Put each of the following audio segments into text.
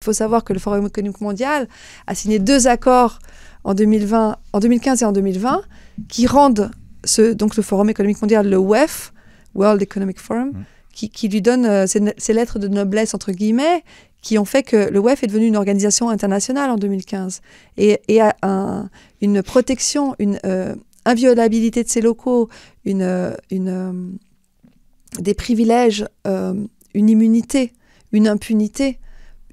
faut savoir que le Forum économique mondial a signé 2 accords en 2015 et en 2020, qui rendent donc le Forum économique mondial, le WEF, World Economic Forum, qui lui donne ces lettres de noblesse, entre guillemets, qui ont fait que le WEF est devenu une organisation internationale en 2015 et a une protection, une inviolabilité de ses locaux, des privilèges, une immunité, une impunité.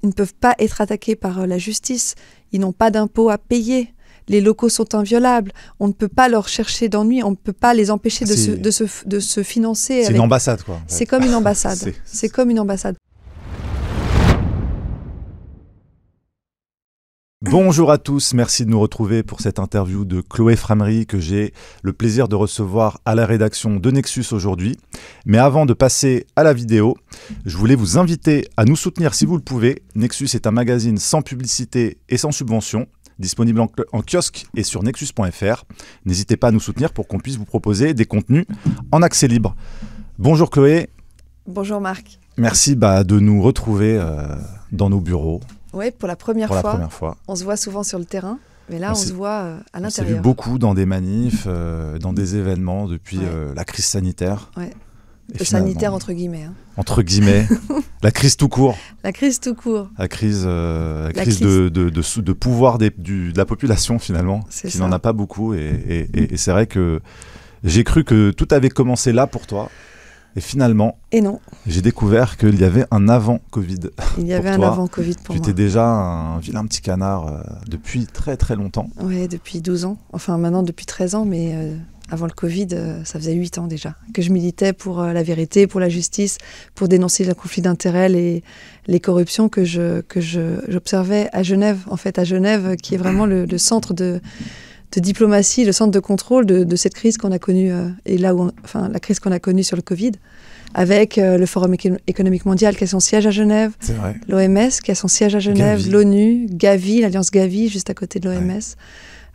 Ils ne peuvent pas être attaqués par la justice. Ils n'ont pas d'impôts à payer. Les locaux sont inviolables. On ne peut pas leur chercher d'ennui. On ne peut pas les empêcher de se financer. C'est une ambassade, quoi. C'est comme une ambassade. C'est comme une ambassade. Bonjour à tous, merci de nous retrouver pour cette interview de Chloé Framery que j'ai le plaisir de recevoir à la rédaction de Nexus aujourd'hui. Mais avant de passer à la vidéo, je voulais vous inviter à nous soutenir si vous le pouvez. Nexus est un magazine sans publicité et sans subvention, disponible en kiosque et sur nexus.fr. N'hésitez pas à nous soutenir pour qu'on puisse vous proposer des contenus en accès libre. Bonjour Chloé. Bonjour Marc. Merci de nous retrouver dans nos bureaux. Oui, pour la première fois. On se voit souvent sur le terrain, mais là, on se voit à l'intérieur. On s'est vu beaucoup dans des manifs, dans des événements depuis la crise sanitaire. Ouais. Sanitaire entre guillemets. Hein. Entre guillemets. La crise tout court. La crise tout court. La crise de pouvoir de la population, finalement, qui n'en a pas beaucoup. Et c'est vrai que j'ai cru que tout avait commencé là pour toi. Et finalement, j'ai découvert qu'il y avait un avant-Covid. Il y avait un avant-Covid pour moi. Tu étais déjà un vilain petit canard depuis très très longtemps. Oui, depuis 12 ans. Enfin maintenant depuis 13 ans, mais avant le Covid, ça faisait 8 ans déjà. Que je militais pour la vérité, pour la justice, pour dénoncer le conflit d'intérêts, les corruptions que j'observais à Genève. En fait, à Genève, qui est vraiment le centre de diplomatie, le centre de contrôle de cette crise qu'on a connue, et la crise qu'on a connue sur le Covid, avec le Forum économique mondial qui a son siège à Genève, l'OMS qui a son siège à Genève, l'ONU, Gavi, l'Alliance Gavi, juste à côté de l'OMS.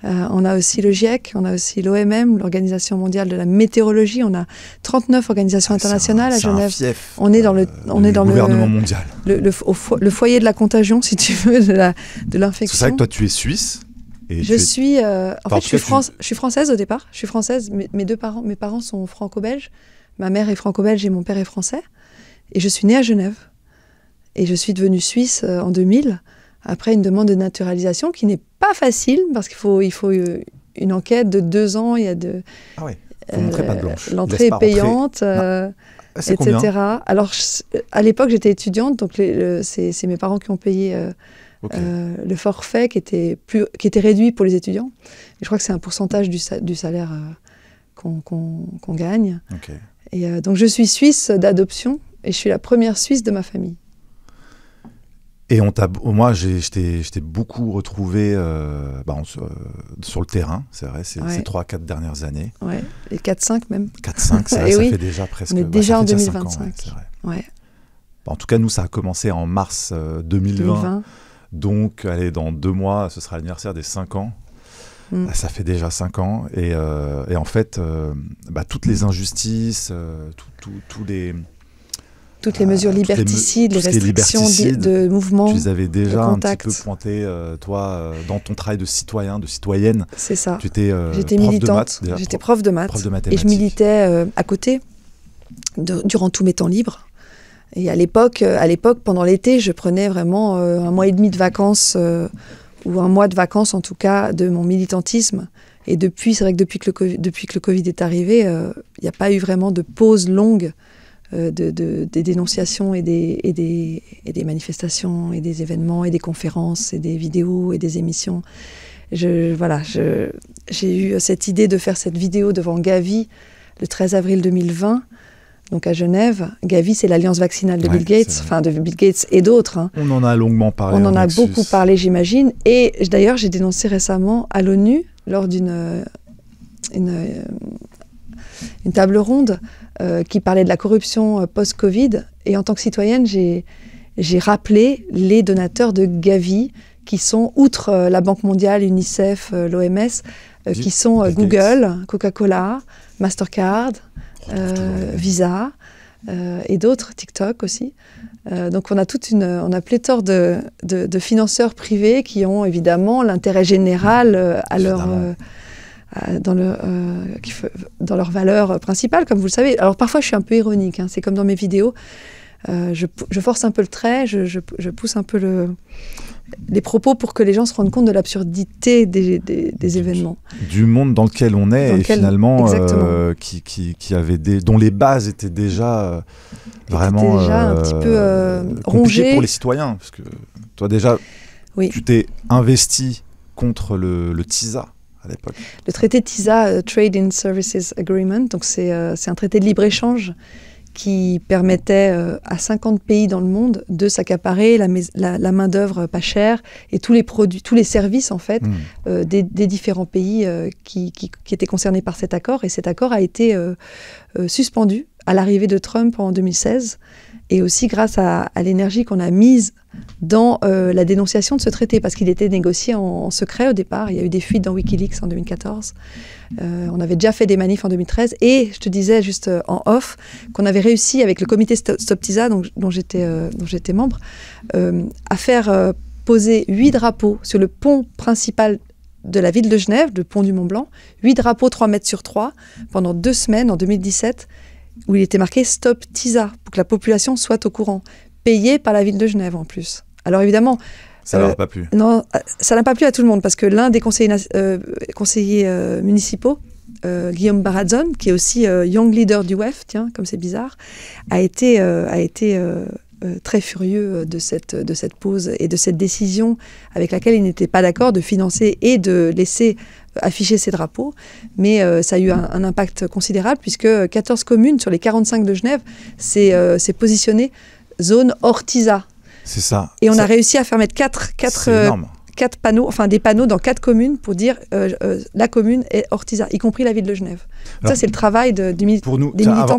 On a aussi le GIEC, on a aussi l'OMM, l'Organisation mondiale de la météorologie. On a 39 organisations internationales à Genève. On est dans le gouvernement mondial. Le foyer de la contagion, si tu veux, de l'infection. C'est vrai que toi, tu es suisse. Je suis française au départ. Je suis française. Mes parents sont franco-belges. Ma mère est franco-belge et mon père est français. Et je suis née à Genève. Et je suis devenue suisse en 2000, après une demande de naturalisation qui n'est pas facile, parce qu'il faut une enquête de 2 ans. Il y a faut montrer patte blanche. L'entrée est payante, etc. Alors, à l'époque, j'étais étudiante, donc c'est mes parents qui ont payé... le forfait qui était réduit pour les étudiants. Et je crois que c'est un pourcentage du salaire qu'on gagne. Okay. Et donc je suis suisse d'adoption et je suis la première Suisse de ma famille. Et moi, je t'ai beaucoup retrouvé sur le terrain, c'est vrai, ces 3-4 dernières années. Ouais, et 4-5 même. 4-5, ça fait déjà presque... On est déjà en 2025. 5 ans, c'est vrai. Ouais. En tout cas, nous, ça a commencé en mars 2020. Donc, allez, dans 2 mois, ce sera l'anniversaire des 5 ans. Ça fait déjà 5 ans. Et en fait, toutes les injustices, toutes les mesures liberticides, les restrictions de mouvement, tu les avais déjà un petit peu pointées, toi, dans ton travail de citoyen, de citoyenne. C'est ça. J'étais militante, j'étais prof de maths. Et je militais à côté, durant tous mes temps libres. Et à l'époque, pendant l'été, je prenais vraiment 1 mois et demi de vacances, ou 1 mois de vacances en tout cas, de mon militantisme. Et c'est vrai que depuis que le Covid est arrivé, il n'y a pas eu vraiment de pause longue des dénonciations et des manifestations et des événements et des conférences et des vidéos et des émissions. J'ai eu cette idée de faire cette vidéo devant Gavi le 13 avril 2020. Donc à Genève, Gavi, c'est l'alliance vaccinale de Bill Gates, de Bill Gates et d'autres. Hein. On en a longuement parlé. On en a beaucoup parlé, j'imagine. Et d'ailleurs, j'ai dénoncé récemment à l'ONU, lors d'une table ronde qui parlait de la corruption post-Covid. Et en tant que citoyenne, j'ai rappelé les donateurs de Gavi, qui sont, outre la Banque mondiale, l'UNICEF, l'OMS, qui sont Google, Coca-Cola, Mastercard, Visa, et d'autres, TikTok aussi. Donc on a pléthore de financeurs privés qui ont évidemment l'intérêt général dans leur valeur principale, comme vous le savez. Alors parfois je suis un peu ironique, hein, c'est comme dans mes vidéos, je force un peu le trait, je pousse un peu les propos pour que les gens se rendent compte de l'absurdité des événements. Du monde dans lequel on est, et finalement, dont les bases étaient déjà vraiment un petit peu compliquées pour les citoyens. Parce que toi déjà, tu t'es investi contre le TISA à l'époque. Le traité TISA, Trade in Services Agreement, donc c'est un traité de libre-échange qui permettait à 50 pays dans le monde de s'accaparer la main-d'œuvre pas chère et tous les produits, tous les services en fait des différents pays qui étaient concernés par cet accord. Et cet accord a été suspendu à l'arrivée de Trump en 2016 et aussi grâce à l'énergie qu'on a mise dans la dénonciation de ce traité, parce qu'il était négocié en secret au départ. Il y a eu des fuites dans Wikileaks en 2014. On avait déjà fait des manifs en 2013. Et je te disais juste en off qu'on avait réussi avec le comité Stop TISA, dont j'étais membre, à faire poser 8 drapeaux sur le pont principal de la ville de Genève, le pont du Mont Blanc. 8 drapeaux 3 mètres sur 3 pendant 2 semaines en 2017, où il était marqué Stop TISA, pour que la population soit au courant. Payé par la ville de Genève en plus. Alors évidemment... Ça leur a pas plu. Non, ça n'a pas plu à tout le monde, parce que l'un des conseillers municipaux, Guillaume Baradzon, qui est aussi Young Leader du WEF, tiens, comme c'est bizarre, a été très furieux de cette pause et de cette décision avec laquelle il n'était pas d'accord de financer et de laisser afficher ces drapeaux. Mais ça a eu un impact considérable, puisque 14 communes sur les 45 de Genève s'est positionné zone hors TISA. C'est ça. Et on a réussi à faire mettre 4 panneaux, enfin des panneaux dans 4 communes pour dire la commune est hors TISA, y compris la ville de Genève. Alors, ça, c'est le travail des militants.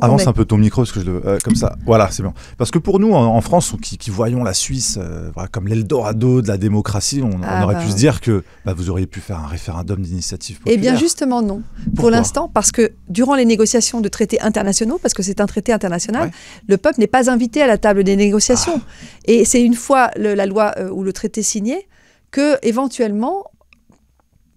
Avance un peu ton micro, parce que comme ça. Voilà, c'est bon. Parce que pour nous, en France, qui voyons la Suisse comme l'Eldorado de la démocratie, on aurait pu se dire que vous auriez pu faire un référendum d'initiative populaire. Eh bien, justement, non. Pour l'instant, parce que durant les négociations de traités internationaux, parce que c'est un traité international, le peuple n'est pas invité à la table des négociations. Et c'est une fois la loi ou le traité signé que, éventuellement,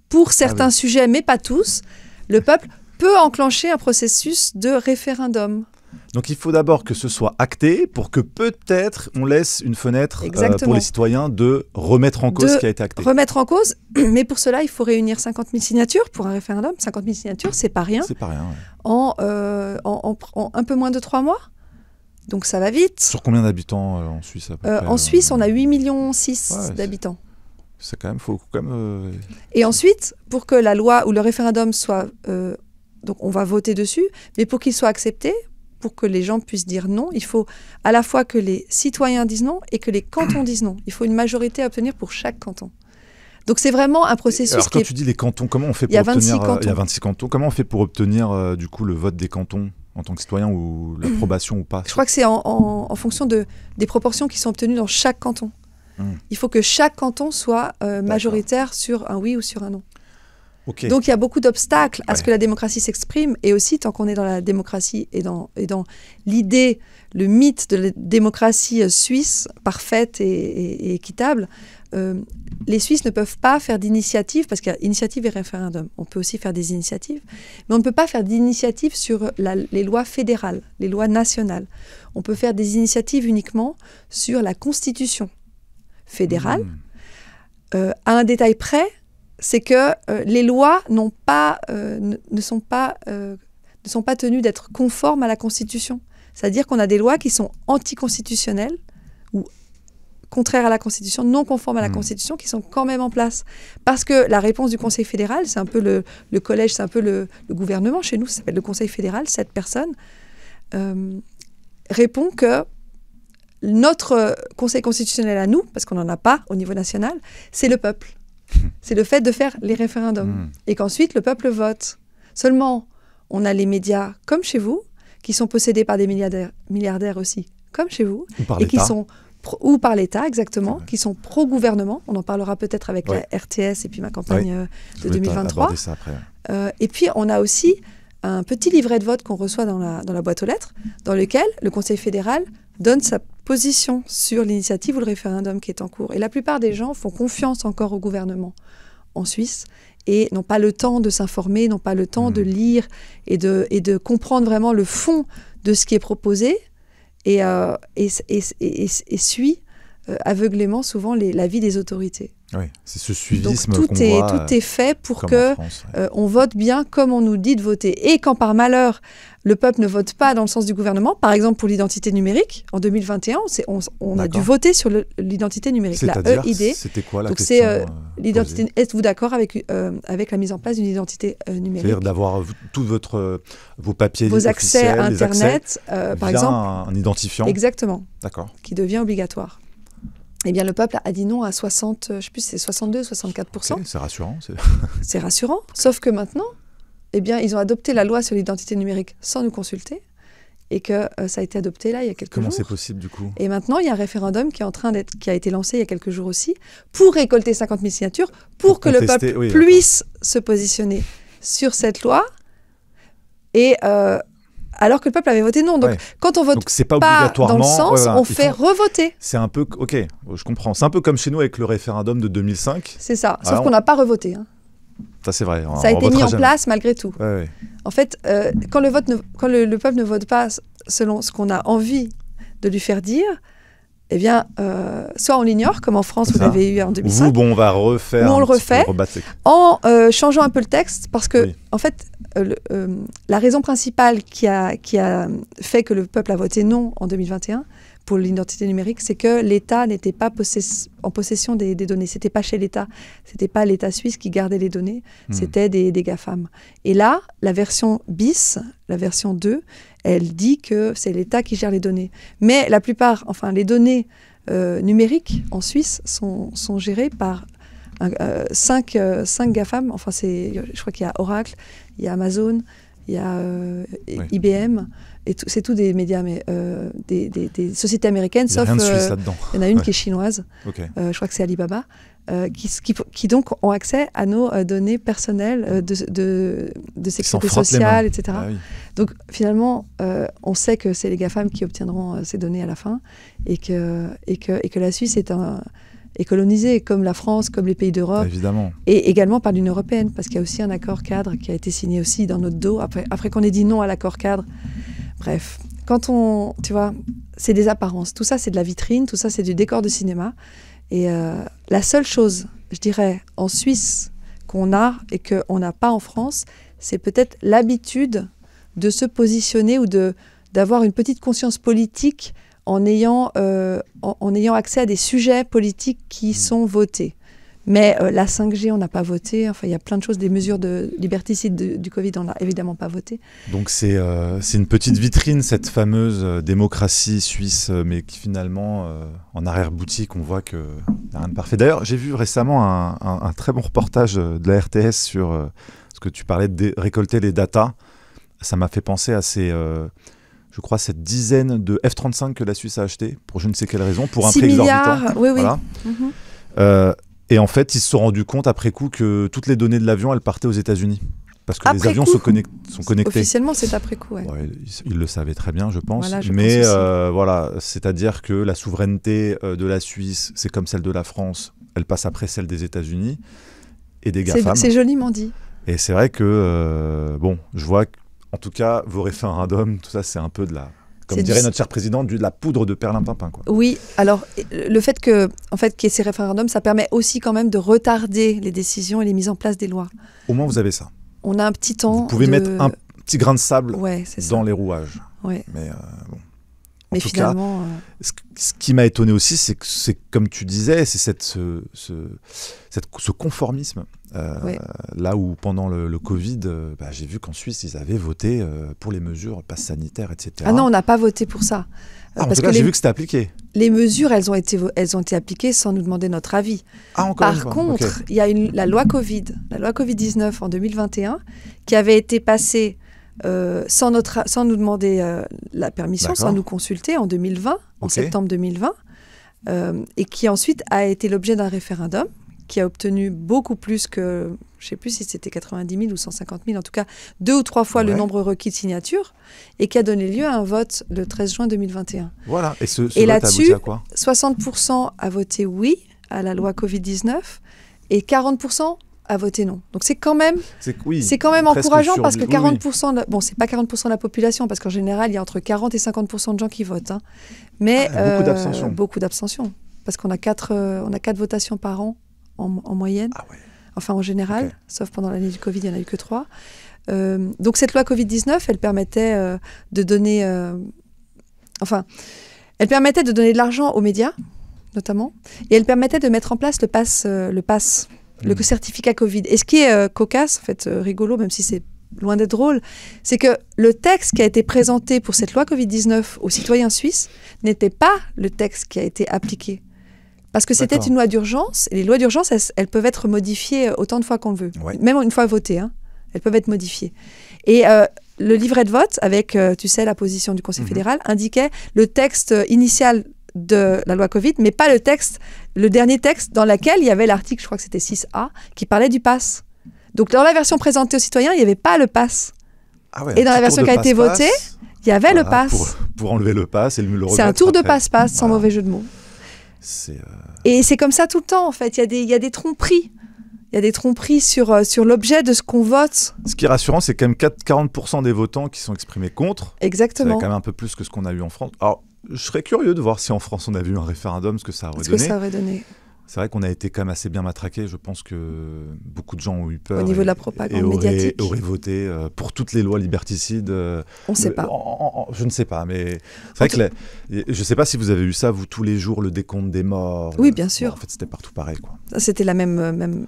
pour certains sujets, mais pas tous, le peuple peut enclencher un processus de référendum. Donc il faut d'abord que ce soit acté pour que peut-être on laisse une fenêtre pour les citoyens de remettre en cause ce qui a été acté. Remettre en cause, mais pour cela, il faut réunir 50 000 signatures pour un référendum. 50 000 signatures, c'est pas rien. C'est pas rien, en un peu moins de 3 mois. Donc ça va vite. Sur combien d'habitants en Suisse à peu près, En Suisse, on a 8,6 millions d'habitants. C'est quand même, faut quand même... Et ensuite, pour que la loi ou le référendum soit... donc on va voter dessus, mais pour qu'il soit accepté, pour que les gens puissent dire non, il faut à la fois que les citoyens disent non et que les cantons disent non. Il faut une majorité à obtenir pour chaque canton. Donc c'est vraiment un processus Alors, quand tu dis les cantons, comment on fait pour obtenir... Il y a 26 cantons. Comment on fait pour obtenir du coup le vote des cantons en tant que citoyen, ou l'approbation ou pas? Je crois que c'est en fonction des proportions qui sont obtenues dans chaque canton. Il faut que chaque canton soit majoritaire sur un oui ou sur un non. Okay. Donc il y a beaucoup d'obstacles à ce que la démocratie s'exprime, et aussi tant qu'on est dans la démocratie et dans l'idée, le mythe de la démocratie suisse parfaite et équitable, les Suisses ne peuvent pas faire d'initiative, parce qu'il y a initiative et référendum. On peut aussi faire des initiatives, mais on ne peut pas faire d'initiative sur les lois fédérales, les lois nationales. On peut faire des initiatives uniquement sur la Constitution fédérale. À un détail près, c'est que les lois ne sont pas tenues d'être conformes à la Constitution. C'est-à-dire qu'on a des lois qui sont anticonstitutionnelles ou contraires à la Constitution, non conformes à la Constitution, qui sont quand même en place. Parce que la réponse du Conseil fédéral, c'est un peu le collège, c'est un peu le gouvernement. Chez nous, ça s'appelle le Conseil fédéral. 7 personnes répond que notre Conseil constitutionnel à nous, parce qu'on n'en a pas au niveau national, c'est le peuple. C'est le fait de faire les référendums. Et qu'ensuite, le peuple vote. Seulement, on a les médias, comme chez vous, qui sont possédés par des milliardaires aussi, comme chez vous. Ou par et l'État. Qui sont ou par l'État, exactement, qui sont pro-gouvernement. On en parlera peut-être avec la RTS et puis ma campagne de 2023. Ça après. Et puis, on a aussi un petit livret de vote qu'on reçoit dans la boîte aux lettres, dans lequel le Conseil fédéral donne sa position sur l'initiative ou le référendum qui est en cours. Et la plupart des gens font confiance encore au gouvernement en Suisse et n'ont pas le temps de s'informer, n'ont pas le temps de lire et de comprendre vraiment le fond de ce qui est proposé et suit aveuglément souvent l'avis des autorités. Oui, c'est ce suivisme qu'on voit. Donc tout est fait pour que on vote bien comme on nous dit de voter. Et quand par malheur, le peuple ne vote pas dans le sens du gouvernement, par exemple pour l'identité numérique, en 2021, on a dû voter sur l'identité numérique, la EID. C'était quoi la donc question c'est l'identité. Êtes-vous d'accord avec la mise en place d'une identité numérique? C'est-à-dire d'avoir tous vos papiers, vos accès à Internet, par exemple. Un identifiant. Exactement. D'accord. Qui devient obligatoire. Eh bien, le peuple a dit non à 60, je sais plus, c'est 62, 64%. Okay, c'est rassurant. C'est rassurant. Sauf que maintenant, eh bien, ils ont adopté la loi sur l'identité numérique sans nous consulter et que ça a été adopté là il y a quelques jours. Comment c'est possible du coup? Et maintenant, il y a un référendum qui a été lancé il y a quelques jours aussi pour récolter 50 000 signatures pour que le peuple puisse se positionner sur cette loi et alors que le peuple avait voté non. Donc, quand on vote pas dans le sens, on fait revoter. C'est un peu... Ok, je comprends. C'est un peu comme chez nous avec le référendum de 2005. C'est ça, sauf qu'on n'a pas revoté. Hein. Ça, c'est vrai. Ça a été mis en place malgré tout. Ouais. En fait, quand le peuple ne vote pas selon ce qu'on a envie de lui faire dire, eh bien, soit on l'ignore, comme en France, vous l'avez eu en 2005. On va refaire. Ou on le refait en changeant un peu le texte, parce que, en fait, la raison principale qui a fait que le peuple a voté non en 2021 pour l'identité numérique, c'est que l'État n'était pas en possession des données. C'était pas chez l'État. C'était pas l'État suisse qui gardait les données. C'était des GAFAM. Et là, la version bis, la version 2, elle dit que c'est l'État qui gère les données. Mais la plupart, enfin, les données numériques en Suisse sont gérées par 5 GAFAM. Enfin, je crois qu'il y a Oracle, il y a Amazon, il y a IBM, et c'est tout des médias, mais des sociétés américaines, sauf rien de suisse là-dedans. Il y en a une qui est chinoise, je crois que c'est Alibaba, qui donc ont accès à nos données personnelles de sécurité sociale, etc. Ah, oui. Donc finalement, on sait que c'est les GAFAM qui obtiendront ces données à la fin, et que la Suisse est colonisée, comme la France, comme les pays d'Europe, et également par l'Union européenne, parce qu'il y a aussi un accord cadre qui a été signé aussi dans notre dos, après qu'on ait dit non à l'accord cadre. Bref, tu vois, c'est des apparences. Tout ça, c'est de la vitrine, tout ça, c'est du décor de cinéma. Et la seule chose, je dirais, en Suisse, qu'on a et qu'on n'a pas en France, c'est peut-être l'habitude de se positionner ou d'avoir une petite conscience politique en ayant accès à des sujets politiques qui sont votés. Mais la 5G, on n'a pas voté. Enfin, il y a plein de choses, des mesures de liberticide du Covid, on n'a évidemment pas voté. Donc c'est une petite vitrine, cette fameuse démocratie suisse, mais qui finalement, en arrière-boutique, on voit qu'il n'y a rien de parfait. D'ailleurs, j'ai vu récemment un très bon reportage de la RTS sur ce que tu parlais de récolter les datas. Ça m'a fait penser à je crois, cette dizaine de F-35 que la Suisse a acheté, pour je ne sais quelle raison, pour un prix exorbitant. Oui, voilà. Et en fait, ils se sont rendus compte après coup que toutes les données de l'avion, elles partaient aux États-Unis. Parce que les avions sont connectés. Officiellement, c'est après coup, ouais. Ils le savaient très bien, je pense. Voilà, mais voilà, c'est-à-dire que la souveraineté de la Suisse, c'est comme celle de la France, elle passe après celle des États-Unis et des GAFAM. C'est joliment dit. Et c'est vrai que, je vois en tout cas, vos référendums, tout ça, c'est un peu de la... Comme dirait notre cher président, de la poudre de perlimpinpin, quoi. Oui, alors le fait qu'il y ait ces référendums, ça permet aussi quand même de retarder les décisions et les mises en place des lois. Au moins, vous avez ça. On a un petit temps. Vous pouvez mettre un petit grain de sable dans les rouages. Ouais. Mais bon. Mais finalement... ce qui m'a étonné aussi, c'est que, comme tu disais, c'est ce conformisme. Là où pendant le Covid, j'ai vu qu'en Suisse, ils avaient voté pour les mesures pass sanitaires, etc. Ah non, on n'a pas voté pour ça. En tout cas, j'ai vu que c'était appliqué. Les mesures, elles ont été appliquées sans nous demander notre avis. Par contre, il y a la loi Covid, la loi Covid-19 en 2021, qui avait été passée sans nous demander la permission, sans nous consulter en 2020, en septembre 2020, et qui ensuite a été l'objet d'un référendum qui a obtenu beaucoup plus que, je ne sais plus si c'était 90 000 ou 150 000, en tout cas 2 ou 3 fois le nombre requis de signatures, et qui a donné lieu à un vote le 13 juin 2021. Voilà, et ce vote là-dessus, a abouti à quoi? 60% a voté oui à la loi Covid-19 et 40% a voté non. Donc c'est quand même, quand même encourageant parce que 40%, bon, c'est pas 40% de la population, parce qu'en général, il y a entre 40 et 50% de gens qui votent. Hein. Mais beaucoup d'abstention. Beaucoup d'abstention. Parce qu'on a 4 votations par an en moyenne. Ah ouais. Enfin, en général, sauf pendant l'année du Covid, il n'y en a eu que 3. Donc cette loi Covid-19, elle permettait de donner... elle permettait de donner de l'argent aux médias, notamment, et elle permettait de mettre en place le certificat Covid. Et ce qui est cocasse, en fait, rigolo, même si c'est loin d'être drôle, c'est que le texte qui a été présenté pour cette loi Covid-19 aux citoyens suisses n'était pas le texte qui a été appliqué. Parce que c'était une loi d'urgence, et les lois d'urgence, elles peuvent être modifiées autant de fois qu'on le veut. Ouais. Même une fois votées, hein, elles peuvent être modifiées. Et le livret de vote, avec, tu sais, la position du Conseil fédéral, indiquait le texte initial de la loi Covid, mais pas le dernier texte dans lequel il y avait l'article, je crois que c'était 6A, qui parlait du pass. Donc dans la version présentée aux citoyens, il n'y avait pas le pass. Ah ouais, et dans la version qui a été votée, il y avait le pass. Pour enlever le pass et le remettre. C'est un tour de passe-passe, sans mauvais jeu de mots. Et c'est comme ça tout le temps, en fait. Il y a des tromperies. Il y a des tromperies sur l'objet de ce qu'on vote. Ce qui est rassurant, c'est quand même 40% des votants qui sont exprimés contre. Exactement. C'est quand même un peu plus que ce qu'on a eu en France. Alors, je serais curieux de voir si en France on avait eu un référendum, ce que ça aurait donné. C'est vrai qu'on a été quand même assez bien matraqués. Je pense que beaucoup de gens ont eu peur. Au niveau de la propagande médiatique. Auraient voté pour toutes les lois liberticides. On ne sait pas. Je ne sais pas, mais c'est vrai que je ne sais pas si vous avez eu ça, vous, tous les jours, le décompte des morts. Oui, bien sûr. Bon, en fait, c'était partout pareil, quoi. C'était la même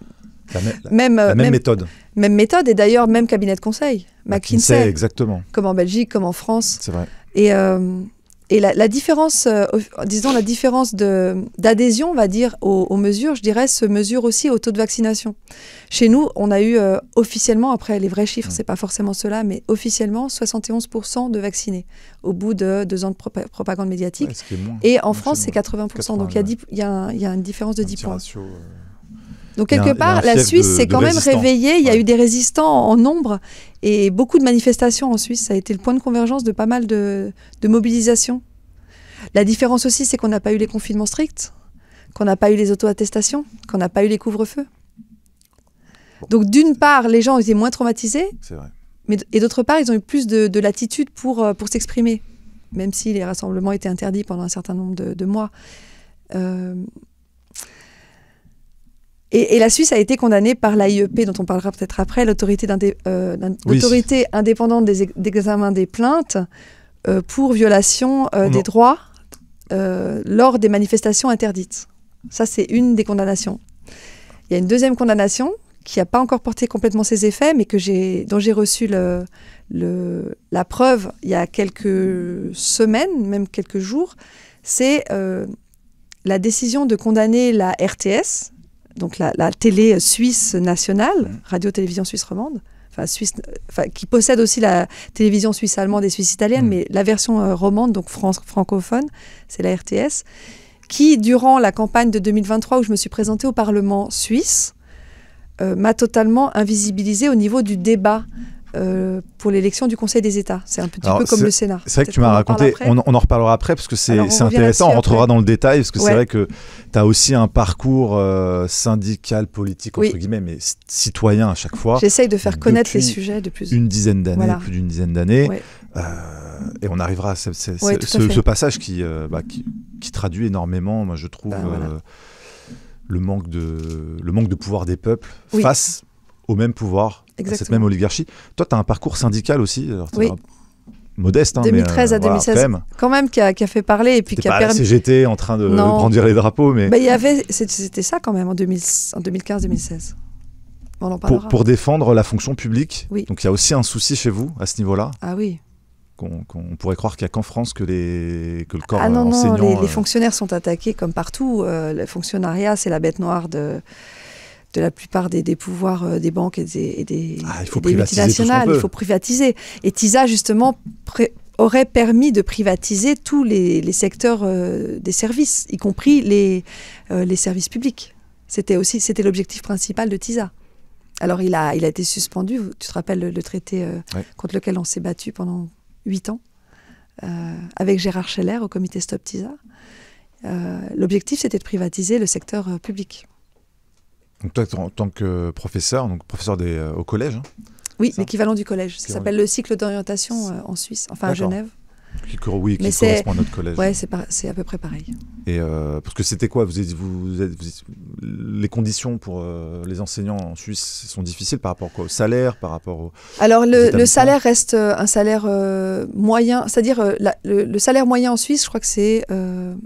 méthode. Même méthode, et d'ailleurs, même cabinet de conseil. McKinsey, exactement. Comme en Belgique, comme en France. C'est vrai. Et la différence, disons la différence d'adhésion, on va dire, aux mesures, je dirais, se mesure aussi au taux de vaccination. Chez nous, on a eu officiellement, après les vrais chiffres, c'est pas forcément cela, mais officiellement 71% de vaccinés au bout de 2 ans de propagande médiatique. Ouais, et en France, c'est 80%. Donc il y a une différence de 10 points. Ratio, donc quelque part, la Suisse s'est quand même réveillée. Il y a eu des résistants en nombre et beaucoup de manifestations en Suisse. Ça a été le point de convergence de pas mal de mobilisations. La différence aussi, c'est qu'on n'a pas eu les confinements stricts, qu'on n'a pas eu les auto-attestations, qu'on n'a pas eu les couvre-feux. Donc d'une part, les gens étaient moins traumatisés, et d'autre part, ils ont eu plus de latitude pour s'exprimer, même si les rassemblements étaient interdits pendant un certain nombre de mois. Et la Suisse a été condamnée par l'AIEP, dont on parlera peut-être après, l'autorité indépendante d'examen des plaintes, pour violation des droits lors des manifestations interdites. Ça, c'est une des condamnations. Il y a une deuxième condamnation qui n'a pas encore porté complètement ses effets, mais dont j'ai reçu la preuve il y a quelques semaines, même quelques jours. C'est la décision de condamner la RTS, donc la télé suisse nationale, Radio-Télévision Suisse Romande, qui possède aussi la télévision suisse allemande et suisse italienne, mais la version romande, donc francophone, c'est la RTS, qui, durant la campagne de 2023, où je me suis présentée au Parlement suisse, m'a totalement invisibilisée au niveau du débat pour l'élection du Conseil des États. C'est un petit peu comme le Sénat. C'est vrai que tu m'as raconté, on en reparlera après, parce que c'est intéressant, on rentrera dans le détail, parce que c'est vrai que tu as aussi un parcours syndical, politique, entre guillemets, mais citoyen à chaque fois. J'essaye de faire connaître les sujets de plus d'une dizaine d'années, plus d'une dizaine d'années. Et on arrivera à ce passage qui traduit énormément, moi je trouve, le manque de pouvoir des peuples face au même pouvoir, à cette même oligarchie. Toi, tu as un parcours syndical aussi, alors modeste, 2013 à 2016, quand même, qui a fait parler et puis qui a permis. Pas la CGT en train de brandir les drapeaux, mais. C'était ça quand même en 2015-2016. On en parlera. Pour défendre la fonction publique. Oui. Donc il y a aussi un souci chez vous à ce niveau-là. Ah oui. Qu'on pourrait croire qu'il n'y a qu'en France que le corps enseignant... Non, les fonctionnaires sont attaqués comme partout. Le fonctionnariat, c'est la bête noire de la plupart des pouvoirs des banques et des multinationales. Il faut privatiser. Et TISA, justement, aurait permis de privatiser tous les secteurs des services, y compris les services publics. C'était l'objectif principal de TISA. Alors, il a été suspendu. Tu te rappelles le traité contre lequel on s'est battu pendant 8 ans avec Gérard Scheller au comité Stop TISA. L'objectif, c'était de privatiser le secteur public. Donc toi, en tant que professeur, au collège, oui, l'équivalent du collège. Ça s'appelle le cycle d'orientation en Suisse, enfin à Genève. Qui correspond à notre collège. Oui, c'est à peu près pareil. Et parce que c'était quoi les conditions pour les enseignants en Suisse sont difficiles par rapport au salaire, par rapport au... Alors le salaire reste un salaire moyen, c'est-à-dire le salaire moyen en Suisse, je crois que c'est...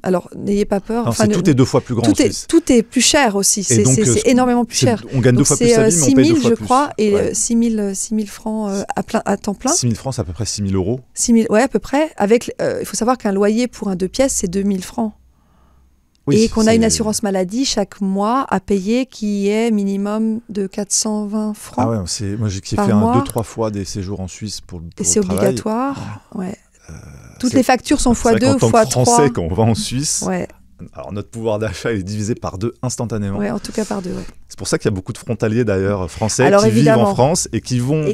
alors n'ayez pas peur. Non, tout est 2 fois plus grand en Suisse. Tout est plus cher aussi, c'est énormément plus cher. On gagne 2 fois plus sa vie, mais on paye 2 fois plus. 6 000 je crois, et 6 000 francs à temps plein. 6 000 francs, c'est à peu près 6 000 euros. 6 000, ouais, à peu près. Il faut savoir qu'un loyer pour un 2 pièces, c'est 2 000 francs. Oui, et qu'on a une assurance maladie chaque mois à payer qui est minimum de 420 francs. Ah ouais, moi j'ai fait 2-3 fois des séjours en Suisse pour le travail. Et c'est obligatoire. Ouais. Toutes les factures sont x2 ou x3. En tant que Français, quand on va en Suisse, ouais. Alors notre pouvoir d'achat est divisé par 2 instantanément. Oui, en tout cas par 2, ouais. C'est pour ça qu'il y a beaucoup de frontaliers d'ailleurs français qui vivent en France et qui vont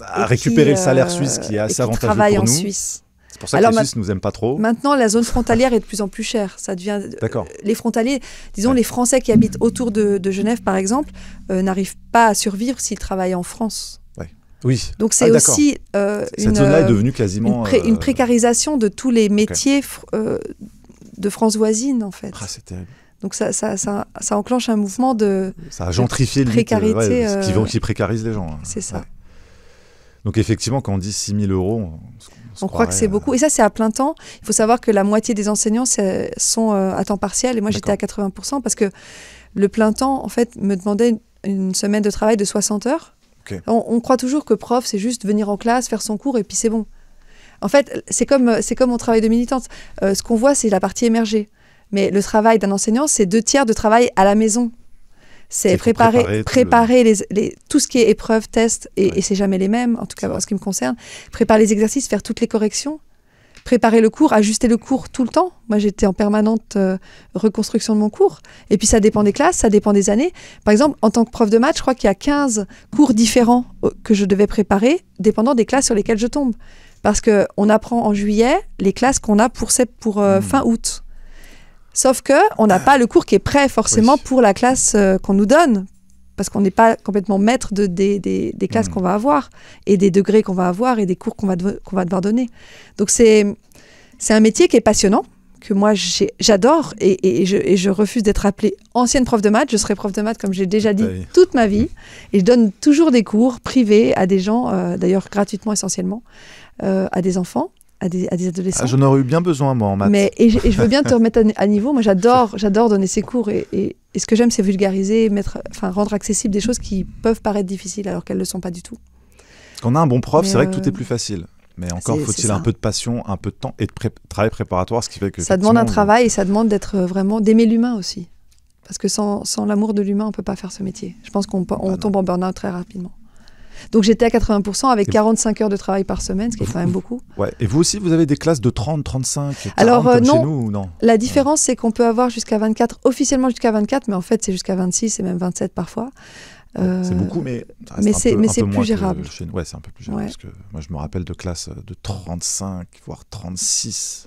récupérer le salaire suisse qui est assez avantageux pour nous. En Suisse. C'est pour ça que les Suisses ne nous aiment pas trop. Maintenant, la zone frontalière est de plus en plus chère. Ça devient. Les frontaliers, disons les Français qui habitent autour de Genève, par exemple, n'arrivent pas à survivre s'ils travaillent en France. Ouais. Oui. Donc c'est aussi cette zone-là est devenue quasiment une précarisation de tous les métiers de France voisine, en fait. Ah, c'est terrible. Donc ça enclenche un mouvement de ça a gentrifié le précarité, qui précarise les gens. C'est ça. Ouais. Donc effectivement, quand on dit 6 000 euros, on croit que c'est beaucoup. Et ça, c'est à plein temps. Il faut savoir que la moitié des enseignants sont à temps partiel. Et moi, j'étais à 80% parce que le plein temps, en fait, me demandait une semaine de travail de 60 heures. Okay. On croit toujours que prof, c'est juste venir en classe, faire son cours et puis c'est bon. En fait, c'est comme mon travail de militante. Ce qu'on voit, c'est la partie émergée. Mais le travail d'un enseignant, c'est 2/3 de travail à la maison. C'est préparer tout ce qui est épreuves, tests, et c'est jamais les mêmes, en tout cas en ce qui me concerne. Préparer les exercices, faire toutes les corrections, préparer le cours, ajuster le cours tout le temps. Moi, j'étais en permanente reconstruction de mon cours. Et puis, ça dépend des classes, ça dépend des années. Par exemple, en tant que prof de maths, je crois qu'il y a 15 cours différents que je devais préparer, dépendant des classes sur lesquelles je tombe. Parce qu'on apprend en juillet les classes qu'on a pour fin août. Sauf qu'on n'a pas le cours qui est prêt forcément pour la classe qu'on nous donne, parce qu'on n'est pas complètement maître des classes qu'on va avoir, et des degrés qu'on va avoir, et des cours qu'on va devoir donner. Donc c'est un métier qui est passionnant, que moi j'adore, et je refuse d'être appelée ancienne prof de maths. Je serai prof de maths, comme j'ai déjà dit, toute ma vie, et je donne toujours des cours privés à des gens, d'ailleurs gratuitement essentiellement, à des enfants. À des adolescents. J'en aurais eu bien besoin, moi, en maths. Et je veux bien te remettre à niveau. Moi, j'adore donner ces cours. Et ce que j'aime, c'est vulgariser, rendre accessible des choses qui peuvent paraître difficiles alors qu'elles ne le sont pas du tout. Quand on a un bon prof, c'est vrai que tout est plus facile. Mais encore faut-il un peu de passion, un peu de temps et de travail préparatoire, ce qui fait que... Ça demande un travail et ça demande d'aimer l'humain aussi. Parce que sans l'amour de l'humain, on ne peut pas faire ce métier. Je pense qu'on tombe en burn-out très rapidement. Donc j'étais à 80% avec 45 heures de travail par semaine, ce qui est quand même beaucoup. Ouais. Et vous aussi, vous avez des classes de 30, 35, 40 Alors, comme non. chez nous ou non? La différence, c'est qu'on peut avoir jusqu'à 24, officiellement jusqu'à 24, mais en fait c'est jusqu'à 26 et même 27 parfois. C'est beaucoup, mais c'est plus gérable. Ouais, c'est un peu plus gérable, parce que moi je me rappelle de classes de 35, voire 36.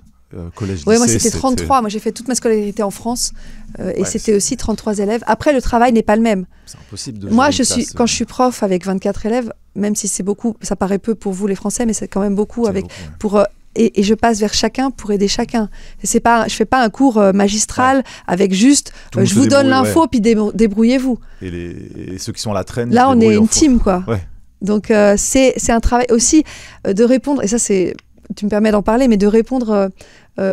Collège, oui, moi c'était 33. Moi j'ai fait toute ma scolarité en France et c'était aussi 33 élèves. Après, le travail n'est pas le même. C'est impossible de moi, quand je suis prof avec 24 élèves, même si c'est beaucoup, ça paraît peu pour vous les Français, mais c'est quand même beaucoup. Et je passe vers chacun pour aider chacun. Je fais pas un cours magistral avec juste je vous donne l'info puis débrouillez-vous. Et ceux qui sont à la traîne. Là, on est une team, quoi. Ouais. Donc c'est un travail aussi de répondre, et ça c'est, tu me permets d'en parler, mais de répondre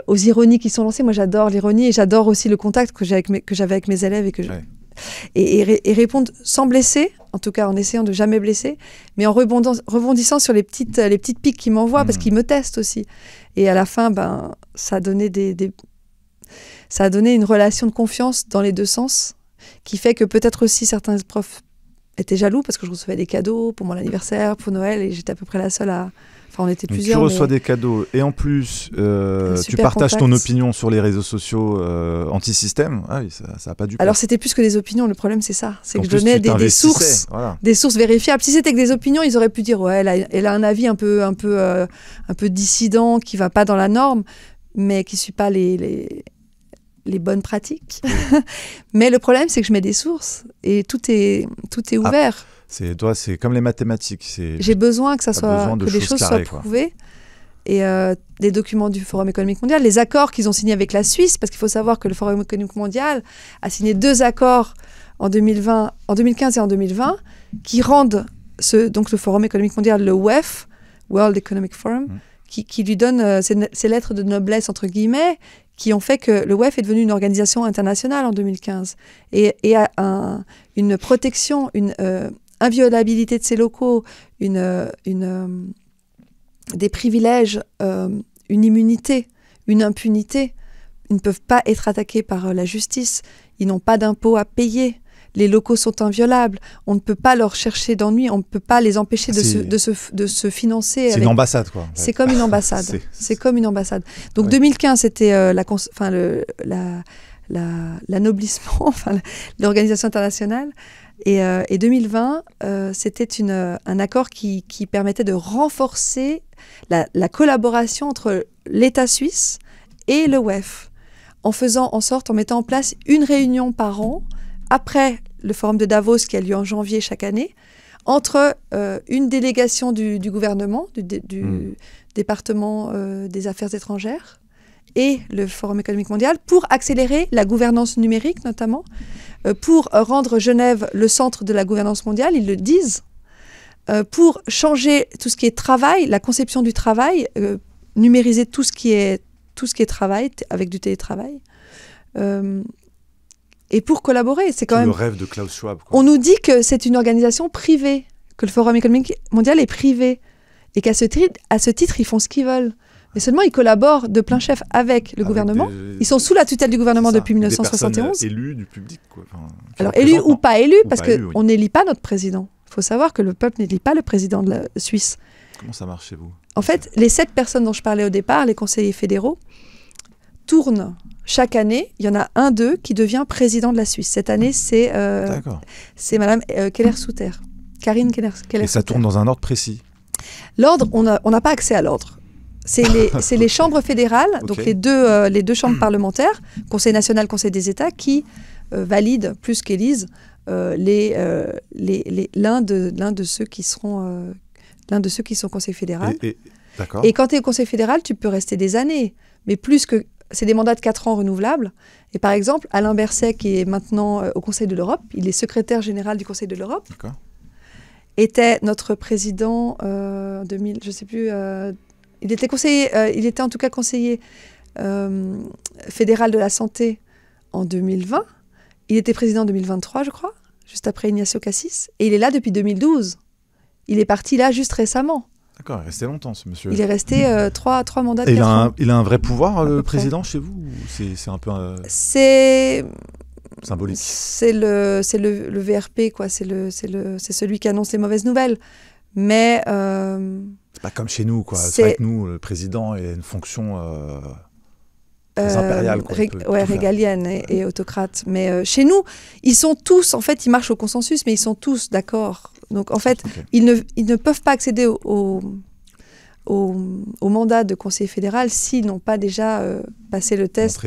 aux ironies qui sont lancées. Moi j'adore l'ironie et j'adore aussi le contact que j'avais avec mes élèves et répondre sans blesser, en tout cas en essayant de jamais blesser, mais en rebondissant sur les petites piques qu'ils m'envoient parce qu'ils me testent aussi. Et à la fin, ça a donné une relation de confiance dans les deux sens qui fait que peut-être aussi certains profs étaient jaloux parce que je recevais des cadeaux pour mon anniversaire, pour Noël, et j'étais à peu près la seule à... Enfin, on était donc plusieurs. Tu reçois des cadeaux et en plus, tu partages ton opinion sur les réseaux sociaux anti-système. Ah oui, ça n'a pas dû Alors, c'était plus que des opinions. Le problème, c'est ça. C'est que je plus, donnais des sources, voilà. des sources vérifiables. Si c'était que des opinions, ils auraient pu dire ouais, elle a un avis un peu dissident, qui ne va pas dans la norme, mais qui ne suit pas les bonnes pratiques. Mais le problème, c'est que je mets des sources et tout est ouvert. C'est comme les mathématiques. J'ai besoin que les choses soient prouvées. Et des documents du Forum économique mondial, les accords qu'ils ont signés avec la Suisse, parce qu'il faut savoir que le Forum économique mondial a signé 2 accords en 2015 et en 2020, qui rendent donc le Forum économique mondial, le WEF, World Economic Forum, qui lui donne ces lettres de noblesse, entre guillemets, qui ont fait que le WEF est devenu une organisation internationale en 2015 et a une protection, une inviolabilité de ses locaux, des privilèges, une immunité, une impunité. Ils ne peuvent pas être attaqués par la justice. Ils n'ont pas d'impôts à payer. Les locaux sont inviolables. On ne peut pas leur chercher d'ennui. On ne peut pas les empêcher de se financer. C'est une ambassade, quoi. C'est comme une ambassade. C'est comme une ambassade. Donc 2015, c'était l'anoblissement, l'organisation internationale. Et 2020, c'était un accord qui permettait de renforcer la collaboration entre l'État suisse et le WEF, en mettant en place une réunion par an, après le forum de Davos qui a lieu en janvier chaque année, entre une délégation du gouvernement, du département des affaires étrangères, et le Forum économique mondial, pour accélérer la gouvernance numérique notamment, pour rendre Genève le centre de la gouvernance mondiale, ils le disent, pour changer tout ce qui est travail, la conception du travail, numériser tout ce qui est travail, avec du télétravail, et pour collaborer. C'est quand même le rêve de Klaus Schwab, quoi. On nous dit que c'est une organisation privée, que le Forum économique mondial est privé, et qu'à ce titre, ils font ce qu'ils veulent. Mais seulement, ils collaborent de plein chef avec le gouvernement. Ils sont sous la tutelle du gouvernement depuis 1971. Des personnes élues du public, quoi. Alors, élus ou pas élus, parce qu'on n'élit pas notre président. Il faut savoir que le peuple n'élit pas le président de la Suisse. Comment ça marche chez vous? En fait, les 7 personnes dont je parlais au départ, les conseillers fédéraux, tournent chaque année. Il y en a un d'eux qui devient président de la Suisse. Cette année, c'est Madame Keller-Souter. Karine Keller-Souter. Et ça tourne dans un ordre précis? L'ordre, on n'a pas accès à l'ordre. C'est les chambres fédérales, okay. Donc les deux chambres parlementaires, Conseil national, Conseil des États, qui valident, plus qu'élisent, l'un de ceux qui sont Conseil fédéral. D'accord. Et quand tu es au Conseil fédéral, tu peux rester des années, mais c'est des mandats de 4 ans renouvelables. Et par exemple, Alain Berset, qui est maintenant au Conseil de l'Europe, il est secrétaire général du Conseil de l'Europe. D'accord. Était notre président en 2000, je ne sais plus... il était en tout cas conseiller fédéral de la santé en 2020. Il était président en 2023, je crois, juste après Ignacio Cassis. Et il est là depuis 2012. Il est parti là juste récemment. D'accord, il est resté longtemps, ce monsieur. Il est resté 3 mandats de 4 ans. Il a un vrai pouvoir, le président, chez vous? C'est un peu... C'est... symbolique. C'est le VRP, quoi. C'est celui qui annonce les mauvaises nouvelles. Mais... c'est pas comme chez nous, quoi. C'est vrai que nous, le président a une fonction très impériale, quoi. Régalienne et autocrate. Mais chez nous, ils sont tous, en fait, ils marchent au consensus, mais ils sont tous d'accord. Donc, en fait, ils ne peuvent pas accéder au mandat de conseiller fédéral s'ils n'ont pas déjà passé le test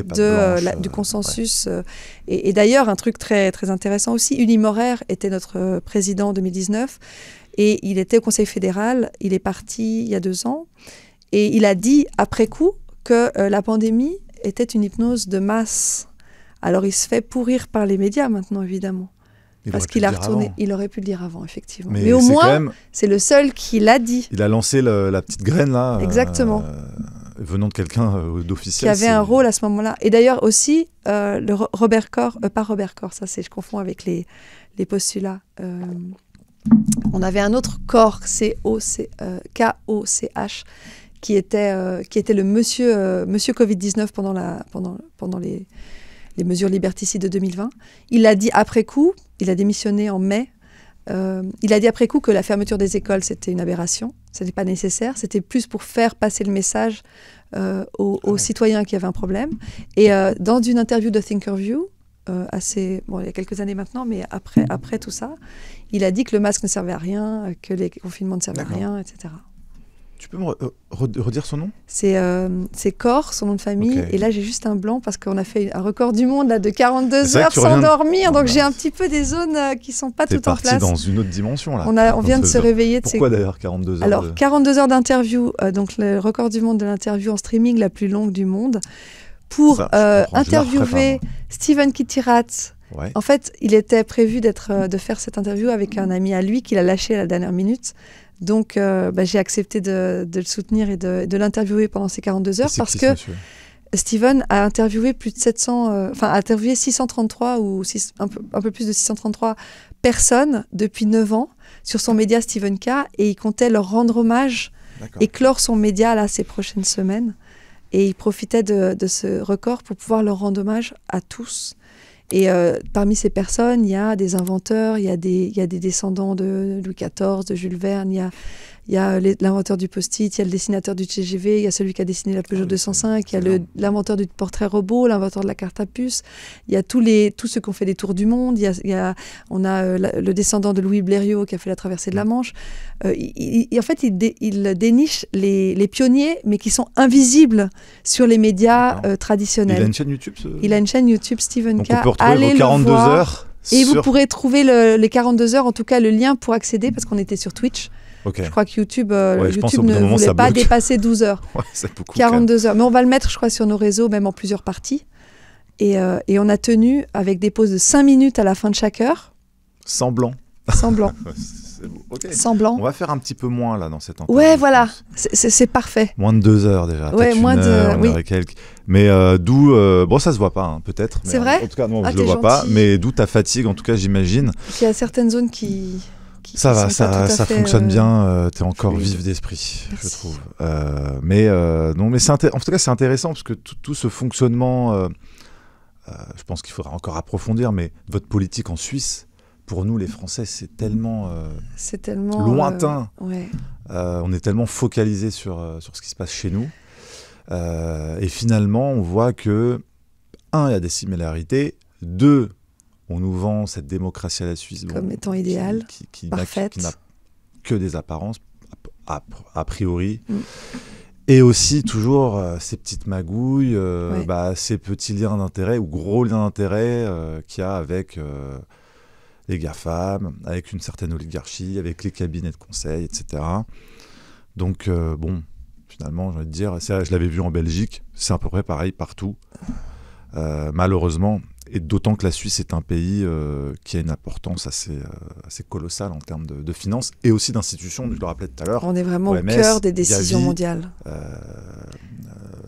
du consensus. Ouais. Et d'ailleurs, un truc très, très intéressant aussi, Uli Maurer était notre président en 2019. Et il était au Conseil fédéral, il est parti il y a 2 ans, et il a dit après coup que la pandémie était une hypnose de masse. Alors il se fait pourrir par les médias maintenant, évidemment. Parce qu'il a retourné. Il aurait pu le dire avant, effectivement. Mais au moins, c'est le seul qui l'a dit. Il a lancé la petite graine, là. Exactement. Venant de quelqu'un d'officiel. Qui avait un rôle à ce moment-là. Et d'ailleurs aussi, Robert Koch, pas Robert Koch, ça je confonds avec les postulats. On avait un autre corps, K-O-C-H, qui était le monsieur Covid-19 pendant les mesures liberticides de 2020. Il l'a dit après coup, il a démissionné en mai Il a dit après coup que la fermeture des écoles, c'était une aberration. Ce n'était pas nécessaire. C'était plus pour faire passer le message aux citoyens qui avaient un problème. Et dans une interview de Thinkerview, il y a quelques années maintenant, mais après tout ça, il a dit que le masque ne servait à rien, que les confinements ne servaient à rien, etc. Tu peux me redire son nom ? C'est Corr, son nom de famille. Okay. Et là, j'ai juste un blanc parce qu'on a fait un record du monde là, de 42 heures sans dormir. Donc, j'ai un petit peu des zones qui ne sont pas toutes en place. T'es parti dans une autre dimension, là. On vient de se réveiller. Pourquoi d'ailleurs 42 heures Alors, 42 heures d'interview, donc le record du monde de l'interview en streaming la plus longue du monde, pour interviewer Steven Kittirat. Ouais. En fait, il était prévu de faire cette interview avec un ami à lui qu'il a lâché à la dernière minute. Donc, j'ai accepté de le soutenir et de l'interviewer pendant ces 42 heures parce que Steven a interviewé plus de 700, a interviewé 633 ou un peu plus de 633 personnes depuis 9 ans sur son média Steven K. Et il comptait leur rendre hommage et clore son média là, ces prochaines semaines. Et il profitait de ce record pour pouvoir leur rendre hommage à tous. Et parmi ces personnes, il y a des inventeurs, il y a des descendants de Louis XIV, de Jules Verne, il y a l'inventeur du post-it, il y a le dessinateur du TGV, il y a celui qui a dessiné la Peugeot 205, il y a l'inventeur du portrait robot, l'inventeur de la carte à puce, il y a tous ceux qui ont fait des tours du monde, on a le descendant de Louis Blériot qui a fait la traversée de la Manche. En fait, il déniche les pionniers, mais qui sont invisibles sur les médias traditionnels. Il a une chaîne YouTube Il a une chaîne YouTube, Steven Donc K. On peut retrouver vos 42 heures. Et vous pourrez trouver les 42 heures, en tout cas le lien pour accéder, parce qu'on était sur Twitch. Okay. Je crois que YouTube ne voulait pas dépasser 12 heures. Ouais, c'est beaucoup, 42 heures. Mais on va le mettre, je crois, sur nos réseaux, même en plusieurs parties. Et on a tenu avec des pauses de 5 minutes à la fin de chaque heure. Semblant. Okay. Semblant. On va faire un petit peu moins là dans cette interview. Ouais, voilà. C'est parfait. Moins de 2 heures déjà. Ouais, moins de 1 heure. Quelques. Mais d'où... bon, ça se voit pas, hein, peut-être. C'est vrai ? En tout cas, non, je le vois pas. Mais d'où ta fatigue, en tout cas, j'imagine. Il y a certaines zones qui ça va, ça fonctionne bien. T'es encore vif d'esprit, je trouve. Mais en tout cas, c'est intéressant parce que tout ce fonctionnement, je pense qu'il faudra encore approfondir, mais votre politique en Suisse, pour nous les Français, c'est tellement lointain. On est tellement focalisé sur ce qui se passe chez nous. Et finalement, on voit que, 1, il y a des similarités, 2, on nous vend cette démocratie à la Suisse comme étant idéale, parfaite, qui n'a que des apparences, a priori. Et aussi toujours ces petites magouilles, ces petits liens d'intérêt ou gros liens d'intérêt qu'il y a avec les GAFAM, avec une certaine oligarchie, avec les cabinets de conseil, etc. Donc, finalement, j'ai envie de dire, je l'avais vu en Belgique, c'est à peu près pareil partout, malheureusement. Et d'autant que la Suisse est un pays qui a une importance assez colossale en termes de finances et aussi d'institutions, je le rappelais tout à l'heure. On est vraiment au cœur des décisions mondiales.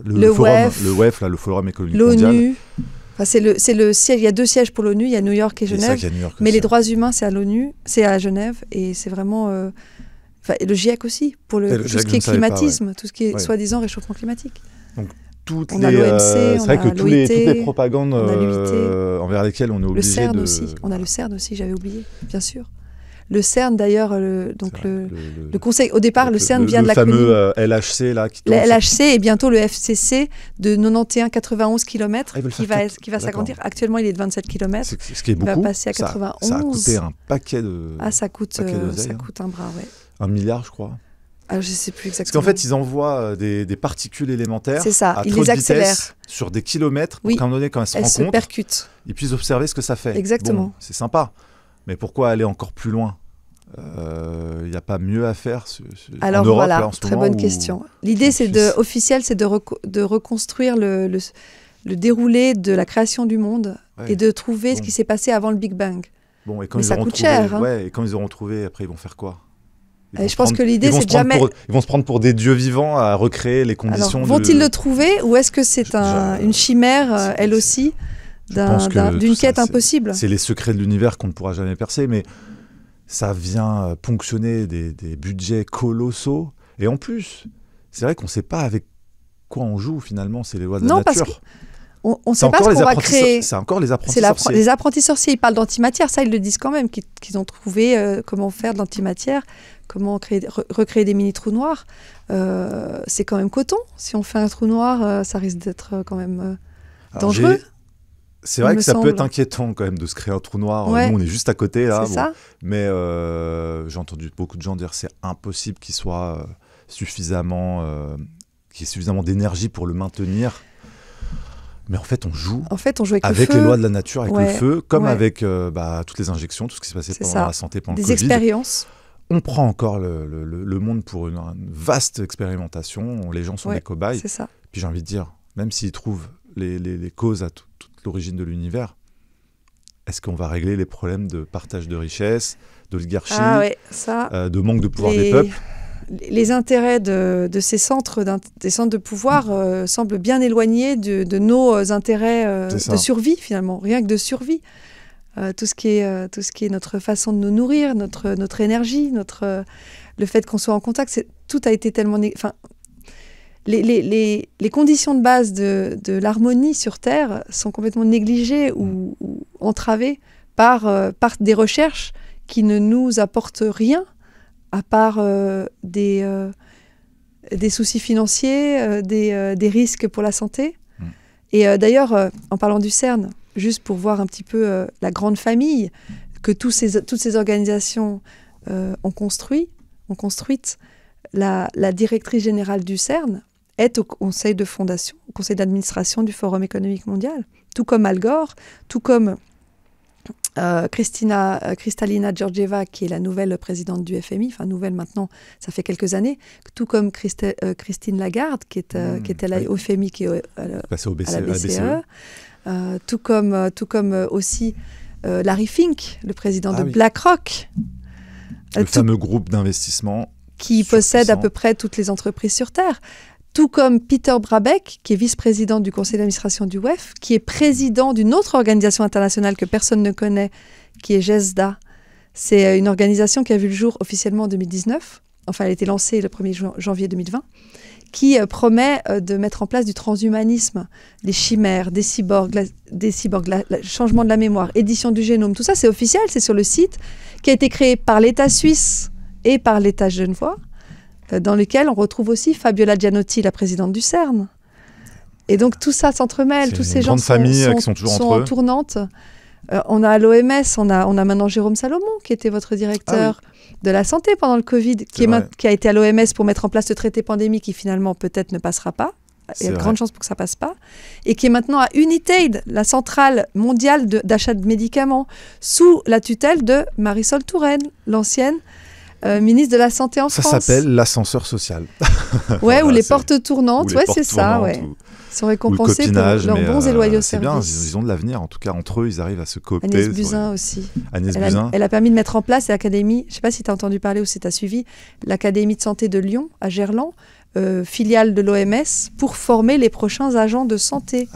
Le WEF, le Forum économique mondial. L'ONU. Enfin, il y a 2 sièges pour l'ONU, il y a New York et Genève. Mais les droits humains, c'est à l'ONU, c'est à Genève. Et c'est vraiment... et le GIEC aussi, pour tout ce qui est climatisme, tout ce qui est soi-disant réchauffement climatique. Donc, on a l'OMC, c'est vrai que toutes les propagandes envers lesquelles on est obligé le CERN aussi. On a le CERN aussi, j'avais oublié, bien sûr. Le CERN d'ailleurs, le conseil, au départ, le CERN vient de la fameux LHC là. Le LHC et bientôt le FCC de 91 km qui va s'agrandir. Actuellement, il est de 27 km. Ce qui est beaucoup. Il va passer à 91. Ça a coûté un paquet de. Ça coûte un bras, ouais. 1 milliard, je crois. Je ne sais plus exactement. Parce qu'en fait, ils envoient des particules élémentaires à ils trop les de accélèrent vitesse sur des kilomètres pour qu'à un moment donné, quand elles se rencontrent, percutent. Ils puissent observer ce que ça fait. Exactement. Bon, c'est sympa. Mais pourquoi aller encore plus loin ? Il n'y a pas mieux à faire Alors en Europe, voilà, là, en ce très moment, bonne question. L'idée officielle, c'est de reconstruire le déroulé de la création du monde et de trouver ce qui s'est passé avant le Big Bang. Bon, et quand Mais ça coûte cher. Et quand ils auront trouvé, après ils vont faire quoi ? Je pense que l'idée, c'est de jamais... Ils vont se prendre pour des dieux vivants à recréer les conditions. Alors, vont-ils le trouver ou est-ce que c'est une chimère, elle aussi, d'une quête impossible ? C'est les secrets de l'univers qu'on ne pourra jamais percer, mais ça vient ponctionner des budgets colossaux. Et en plus, c'est vrai qu'on ne sait pas avec quoi on joue finalement, c'est les lois de la nature. on ne sait pas ce qu'on va créer. C'est encore les apprentis sorciers. Les apprentis sorciers, ils parlent d'antimatière, ça ils le disent quand même, qu'ils ont trouvé comment faire de l'antimatière, comment recréer des mini-trous noirs. C'est quand même coton. Si on fait un trou noir, ça risque d'être quand même dangereux. C'est vrai que ça peut être inquiétant quand même de se créer un trou noir. Ouais. Nous, on est juste à côté là. C'est ça. Mais j'ai entendu beaucoup de gens dire que c'est impossible qu'il soit suffisamment d'énergie pour le maintenir. Mais en fait, on joue avec les lois de la nature, avec le feu, comme avec toutes les injections, tout ce qui s'est passé pendant la santé, pendant le Covid. Des expériences. On prend encore le monde pour une vaste expérimentation. Les gens sont des cobayes. C'est ça. Puis j'ai envie de dire, même s'ils trouvent les causes à toute l'origine de l'univers, est-ce qu'on va régler les problèmes de partage de richesses, d'oligarchie, de manque de pouvoir des peuples ? Les intérêts de ces centres, des centres de pouvoir semblent bien éloignés de nos intérêts de survie, finalement, rien que de survie. Tout ce qui est notre façon de nous nourrir, notre énergie, le fait qu'on soit en contact, tout a été tellement... Les conditions de base de l'harmonie sur Terre sont complètement négligées ou entravées par des recherches qui ne nous apportent rien, à part des soucis financiers, des risques pour la santé. Et d'ailleurs, en parlant du CERN, juste pour voir un petit peu la grande famille que toutes ces organisations ont construite, la directrice générale du CERN est au conseil de fondation, au conseil d'administration du Forum économique mondial, tout comme Al Gore, tout comme Kristalina Georgieva, qui est la nouvelle présidente du FMI, enfin nouvelle maintenant, ça fait quelques années, tout comme Christine Lagarde, qui était au FMI, qui est à la BCE, tout comme aussi Larry Fink, le président de BlackRock. Le fameux groupe d'investissement qui possède à peu près toutes les entreprises sur Terre. Tout comme Peter Brabeck, qui est vice-président du conseil d'administration du WEF, qui est président d'une autre organisation internationale que personne ne connaît, qui est GESDA. C'est une organisation qui a vu le jour officiellement en 2019. Enfin, elle a été lancée le 1er janvier 2020, qui promet de mettre en place du transhumanisme, des chimères, des cyborgs, le changement de la mémoire, édition du génome. Tout ça, c'est officiel, c'est sur le site, qui a été créé par l'État suisse et par l'État genevois, dans lequel on retrouve aussi Fabiola Gianotti, la présidente du CERN. Et donc tout ça s'entremêle, tous ces gens sont en tournante. On a à l'OMS, on a maintenant Jérôme Salomon, qui était votre directeur de la santé pendant le Covid, qui a été à l'OMS pour mettre en place le traité pandémie qui finalement peut-être ne passera pas. Il y a de grandes chances pour que ça passe pas. Et qui est maintenant à Unitaid, la centrale mondiale d'achat de médicaments, sous la tutelle de Marisol Touraine, l'ancienne ministre de la Santé en France. Ça s'appelle l'ascenseur social. Ou les portes tournantes. C'est ça. Ils sont récompensés pour leurs bons et loyaux services. C'est bien, ils ont de l'avenir. En tout cas, entre eux, ils arrivent à se coopter. Agnès Buzyn aussi. Buzyn. Elle a permis de mettre en place l'académie, je ne sais pas si tu as entendu parler ou si tu as suivi, l'Académie de santé de Lyon, à Gerland, filiale de l'OMS, pour former les prochains agents de santé.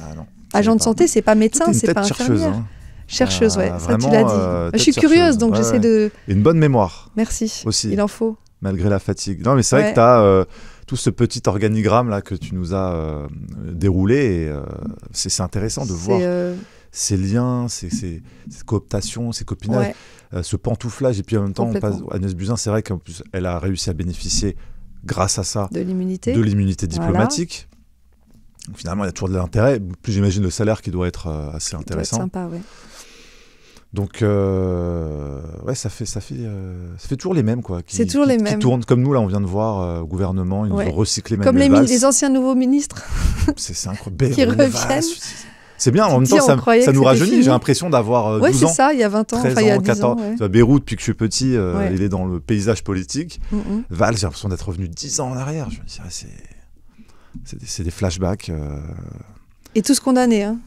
Agents de santé, ce n'est pas médecin, ce n'est pas infirmière. Chercheuse, ça tu l'as dit. Je suis curieuse, donc j'essaie de... Et une bonne mémoire. Merci, aussi, il en faut. Malgré la fatigue. Non, mais c'est vrai que tu as tout ce petit organigramme là que tu nous as déroulé. Et, c'est intéressant de voir ces liens, ces cooptations, ces copinages, ce pantouflage. Et puis en même temps, Agnès Buzyn, c'est vrai qu'en plus, elle a réussi à bénéficier, grâce à ça, de l'immunité diplomatique. Donc, finalement, il y a toujours de l'intérêt. Plus j'imagine le salaire qui doit être assez intéressant. Doit être sympa, Donc, ça fait toujours les mêmes, quoi. C'est toujours les mêmes. Qui tournent, comme nous, là, on vient de voir au gouvernement, ils nous ont recyclé Comme les anciens nouveaux ministres. C'est incroyable. Qui reviennent. C'est bien, en même temps, ça nous rajeunit. J'ai l'impression d'avoir 12 ans. Oui, c'est ça, il y a 20 ans, il y a 10 ans. Beyrouth, depuis que je suis petit, il est dans le paysage politique. Valls, j'ai l'impression d'être revenu 10 ans en arrière. Je me dis, c'est des flashbacks. Et tous condamnés, hein.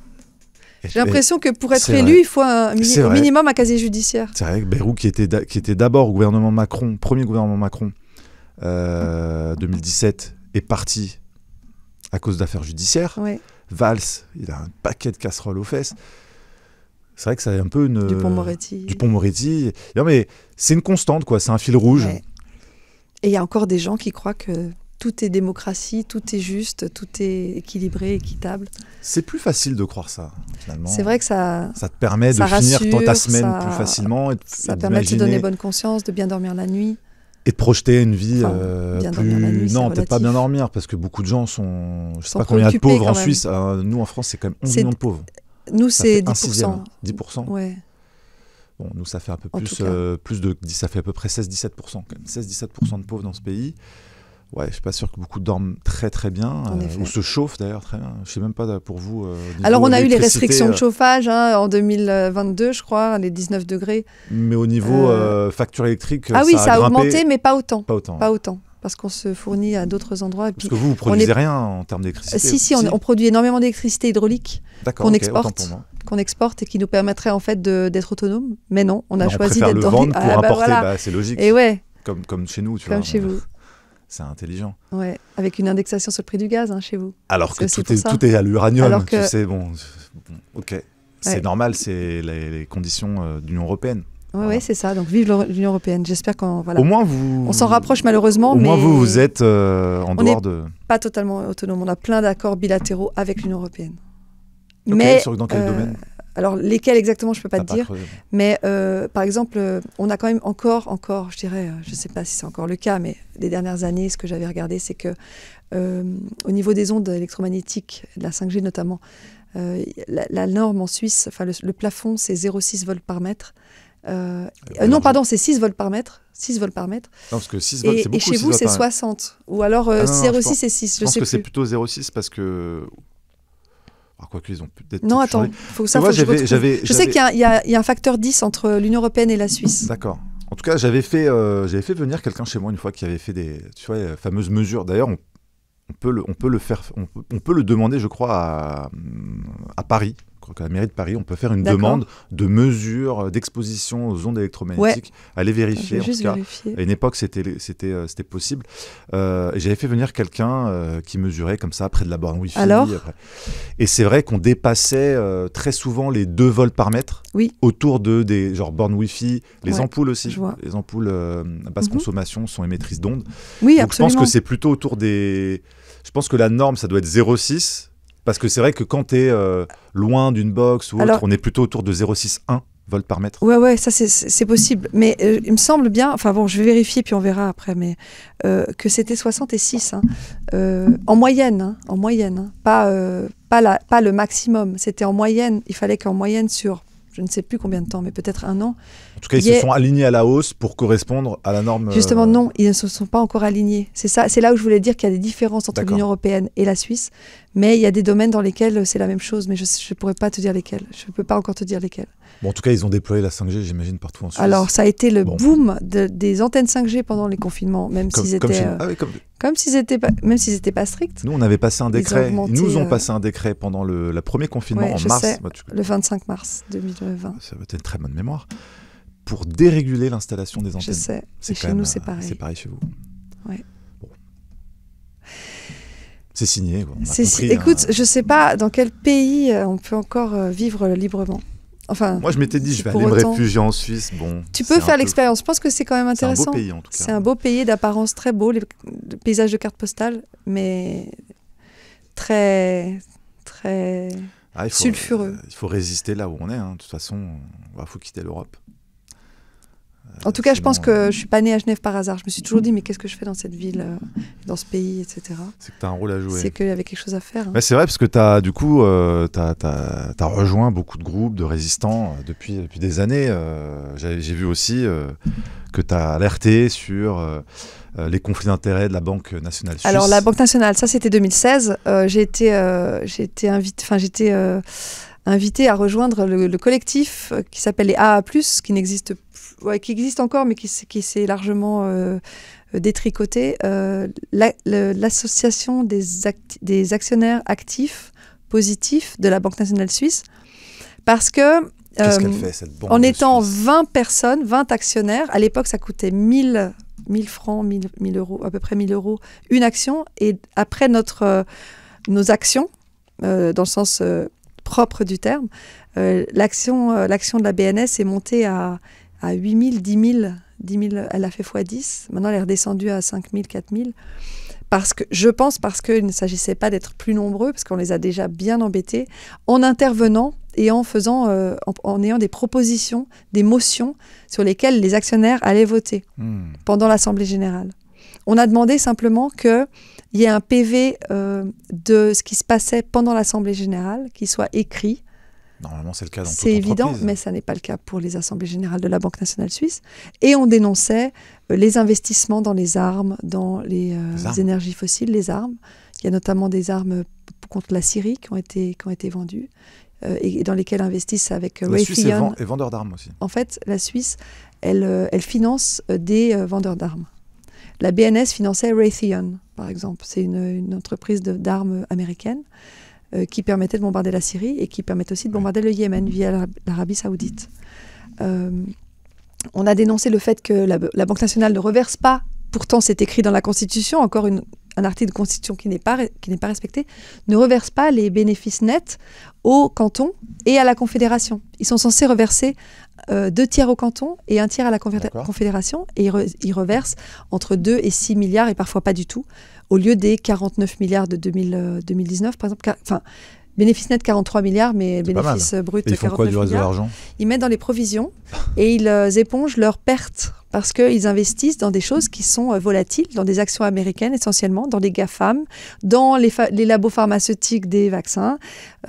J'ai l'impression que pour être élu, il faut au minimum un casier judiciaire. C'est vrai que Bayrou, qui était d'abord au gouvernement Macron, premier gouvernement Macron, 2017, est parti à cause d'affaires judiciaires. Valls, il a un paquet de casseroles aux fesses. C'est vrai que ça a un peu une... Dupond-Moretti. Non, mais c'est une constante, quoi. C'est un fil rouge. Et il y a encore des gens qui croient que tout est démocratie, tout est juste, tout est équilibré, équitable. C'est plus facile de croire ça, finalement. C'est vrai que ça te permet de finir ta semaine plus facilement. Ça permet de se donner bonne conscience, de bien dormir la nuit. Et de projeter une vie plus... Non, peut-être pas bien dormir, parce que beaucoup de gens sont... Je ne sais pas combien de pauvres en Suisse. Nous, en France, c'est quand même 11 millions de pauvres. Nous, c'est 10%. 10%. Ouais. Bon, nous, ça fait un peu plus de... Ça fait à peu près 16-17%. 16-17% de pauvres dans ce pays. Ouais, je suis pas sûr que beaucoup dorment très très bien, ou se chauffent d'ailleurs très bien. Je sais même pas pour vous. Alors on a eu les restrictions de chauffage en 2022, je crois, les 19 degrés. Mais au niveau facture électrique, ça a grimpé. Augmenté, mais pas autant. Pas autant. Pas autant, parce qu'on se fournit à d'autres endroits. Et puis parce que vous produisez rien en termes d'électricité. Si, on produit énormément d'électricité hydraulique qu'on exporte. Qu'on exporte et qui nous permettrait en fait d'être autonome. Mais non, on a choisi d'être dans le vendre pour importer. C'est logique. Et ouais. Comme chez nous, tu vois. Comme chez vous. C'est intelligent. Ouais, avec une indexation sur le prix du gaz chez vous. Alors que tout est à l'uranium, tu sais, ok. C'est normal, c'est les conditions de l'Union européenne. Oui, c'est ça. Donc vive l'Union européenne. J'espère qu'on Au moins on s'en rapproche malheureusement. Au moins vous êtes en dehors de... Pas totalement autonome. On a plein d'accords bilatéraux avec l'Union européenne. Okay, mais dans quel domaine? Alors, lesquels exactement, je ne peux pas te dire. Mais par exemple, on a quand même encore, je dirais, je ne sais pas si c'est encore le cas, mais les dernières années, ce que j'avais regardé, c'est que au niveau des ondes électromagnétiques, de la 5G notamment, la norme en Suisse, le plafond, c'est 0,6 volts par mètre. Non, pardon, c'est 6 volts par mètre. 6 volts par mètre. Non, parce que 6 volts, c'est beaucoup. Et chez vous, c'est 60. Ou alors 0,6 et 6, je pense que c'est plutôt 0,6 parce que... Quoi qu'ils ont peut-être. Non, attends, faut que je sais qu'il y a un facteur 10 entre l'Union européenne et la Suisse. D'accord. En tout cas, j'avais fait venir quelqu'un chez moi une fois qui avait fait des fameuses mesures. D'ailleurs, on peut le demander, je crois, à Paris. Je crois qu'à la mairie de Paris, on peut faire une demande de mesure d'exposition aux ondes électromagnétiques. Allez vérifier. En tout cas, à une époque, c'était possible. Et j'avais fait venir quelqu'un qui mesurait comme ça près de la borne Wi-Fi. Et c'est vrai qu'on dépassait très souvent les 2 volts par mètre autour de des bornes Wi-Fi. Les ampoules aussi. Les ampoules à basse consommation sont émettrices d'ondes. Oui, donc, absolument. je pense que c'est plutôt autour des... Je pense que la norme, ça doit être 0,6. Parce que c'est vrai que quand tu es loin d'une box ou autre, on est plutôt autour de 0,61 volts par mètre. Ouais, ça c'est possible. Mais il me semble bien, enfin bon, je vais vérifier puis on verra après, mais que c'était 66 en moyenne, pas le maximum. C'était en moyenne. Il fallait qu'en moyenne sur, je ne sais plus combien de temps, mais peut-être 1 an. En tout cas, ils se sont alignés à la hausse pour correspondre à la norme. Justement, non, ils ne se sont pas encore alignés. C'est là où je voulais dire qu'il y a des différences entre l'Union européenne et la Suisse, mais il y a des domaines dans lesquels c'est la même chose, mais je ne pourrais pas te dire lesquels. Je ne peux pas encore te dire lesquels. Bon, en tout cas, ils ont déployé la 5G, j'imagine, partout en Suisse. Alors, ça a été le boom des antennes 5G pendant les confinements, même s'ils étaient pas stricts. Nous, on avait passé un décret. Ils nous ont passé un décret pendant le premier confinement en mars. Le 25 mars 2020. Ça va être une très bonne mémoire. Pour déréguler l'installation des antennes. Je sais. Et chez nous, c'est pareil. C'est pareil chez vous. Ouais. Bon. C'est signé. Écoute, je ne sais pas dans quel pays on peut encore vivre librement. Enfin, moi, je m'étais dit, je vais aller me réfugier en Suisse. Bon, tu peux faire l'expérience. Je pense que c'est quand même intéressant. C'est un beau pays, en tout cas. C'est un beau pays d'apparence très beau, les paysages de carte postale, mais très, très sulfureux. Il faut résister là où on est. De toute façon, il faut quitter l'Europe. En tout cas, je pense que je ne suis pas née à Genève par hasard. Je me suis toujours dit, mais qu'est-ce que je fais dans cette ville, dans ce pays, etc. C'est que tu as un rôle à jouer. C'est qu'il y avait quelque chose à faire. C'est vrai, parce que tu as rejoint beaucoup de groupes de résistants depuis des années. J'ai vu aussi que tu as alerté sur les conflits d'intérêts de la Banque nationale suisse. Alors, la Banque nationale, ça, c'était 2016. J'ai été invitée à rejoindre le collectif qui s'appelle les AA+, qui n'existe plus. Qui existe encore, mais qui s'est largement détricoté, l'association des actionnaires actifs positifs de la Banque nationale suisse, parce que qu'est-ce qu'elle fait, cette banque en étant 20 personnes, 20 actionnaires, à l'époque ça coûtait 1000 francs, 1000 euros, à peu près 1000 euros, une action, et après nos actions, dans le sens propre du terme, l'action de la BNS est montée à 8 000, 10 000, elle a fait x10. Maintenant, elle est redescendue à 5 000, 4 000. Je pense parce qu'il ne s'agissait pas d'être plus nombreux, parce qu'on les a déjà bien embêtés, en intervenant et en ayant des propositions, des motions sur lesquelles les actionnaires allaient voter pendant l'Assemblée générale. On a demandé simplement qu'il y ait un PV de ce qui se passait pendant l'Assemblée générale, qui soit écrit. Normalement, c'est le cas dans toute C'est évident, entreprise. mais ça n'est pas le cas pour les assemblées générales de la Banque nationale suisse. Et on dénonçait les investissements dans les armes, dans les énergies fossiles, les armes. Il y a notamment des armes contre la Syrie qui ont été vendues et dans lesquelles investissent avec Raytheon. La Suisse est vendeur d'armes aussi. En fait, la Suisse, elle finance des vendeurs d'armes. La BNS finançait Raytheon, par exemple. C'est une entreprise d'armes américaine qui permettait de bombarder la Syrie et qui permettait aussi de bombarder le Yémen via l'Arabie saoudite. On a dénoncé le fait que la Banque nationale ne reverse pas, pourtant c'est écrit dans la Constitution, encore un article de Constitution qui n'est pas respecté, ne reverse pas les bénéfices nets au canton et à la Confédération. Ils sont censés reverser 2 tiers au canton et 1 tiers à la Confédération, et ils reversent entre 2 et 6 milliards, et parfois pas du tout, au lieu des 49 milliards de 2019, par exemple. Enfin, bénéfice net 43 milliards, mais bénéfice brut 49 milliards. Ils font quoi du reste de l'argent ? Ils mettent dans les provisions et ils épongent leurs pertes parce qu'ils investissent dans des choses qui sont volatiles, dans des actions américaines essentiellement, dans les GAFAM, dans les labos pharmaceutiques des vaccins,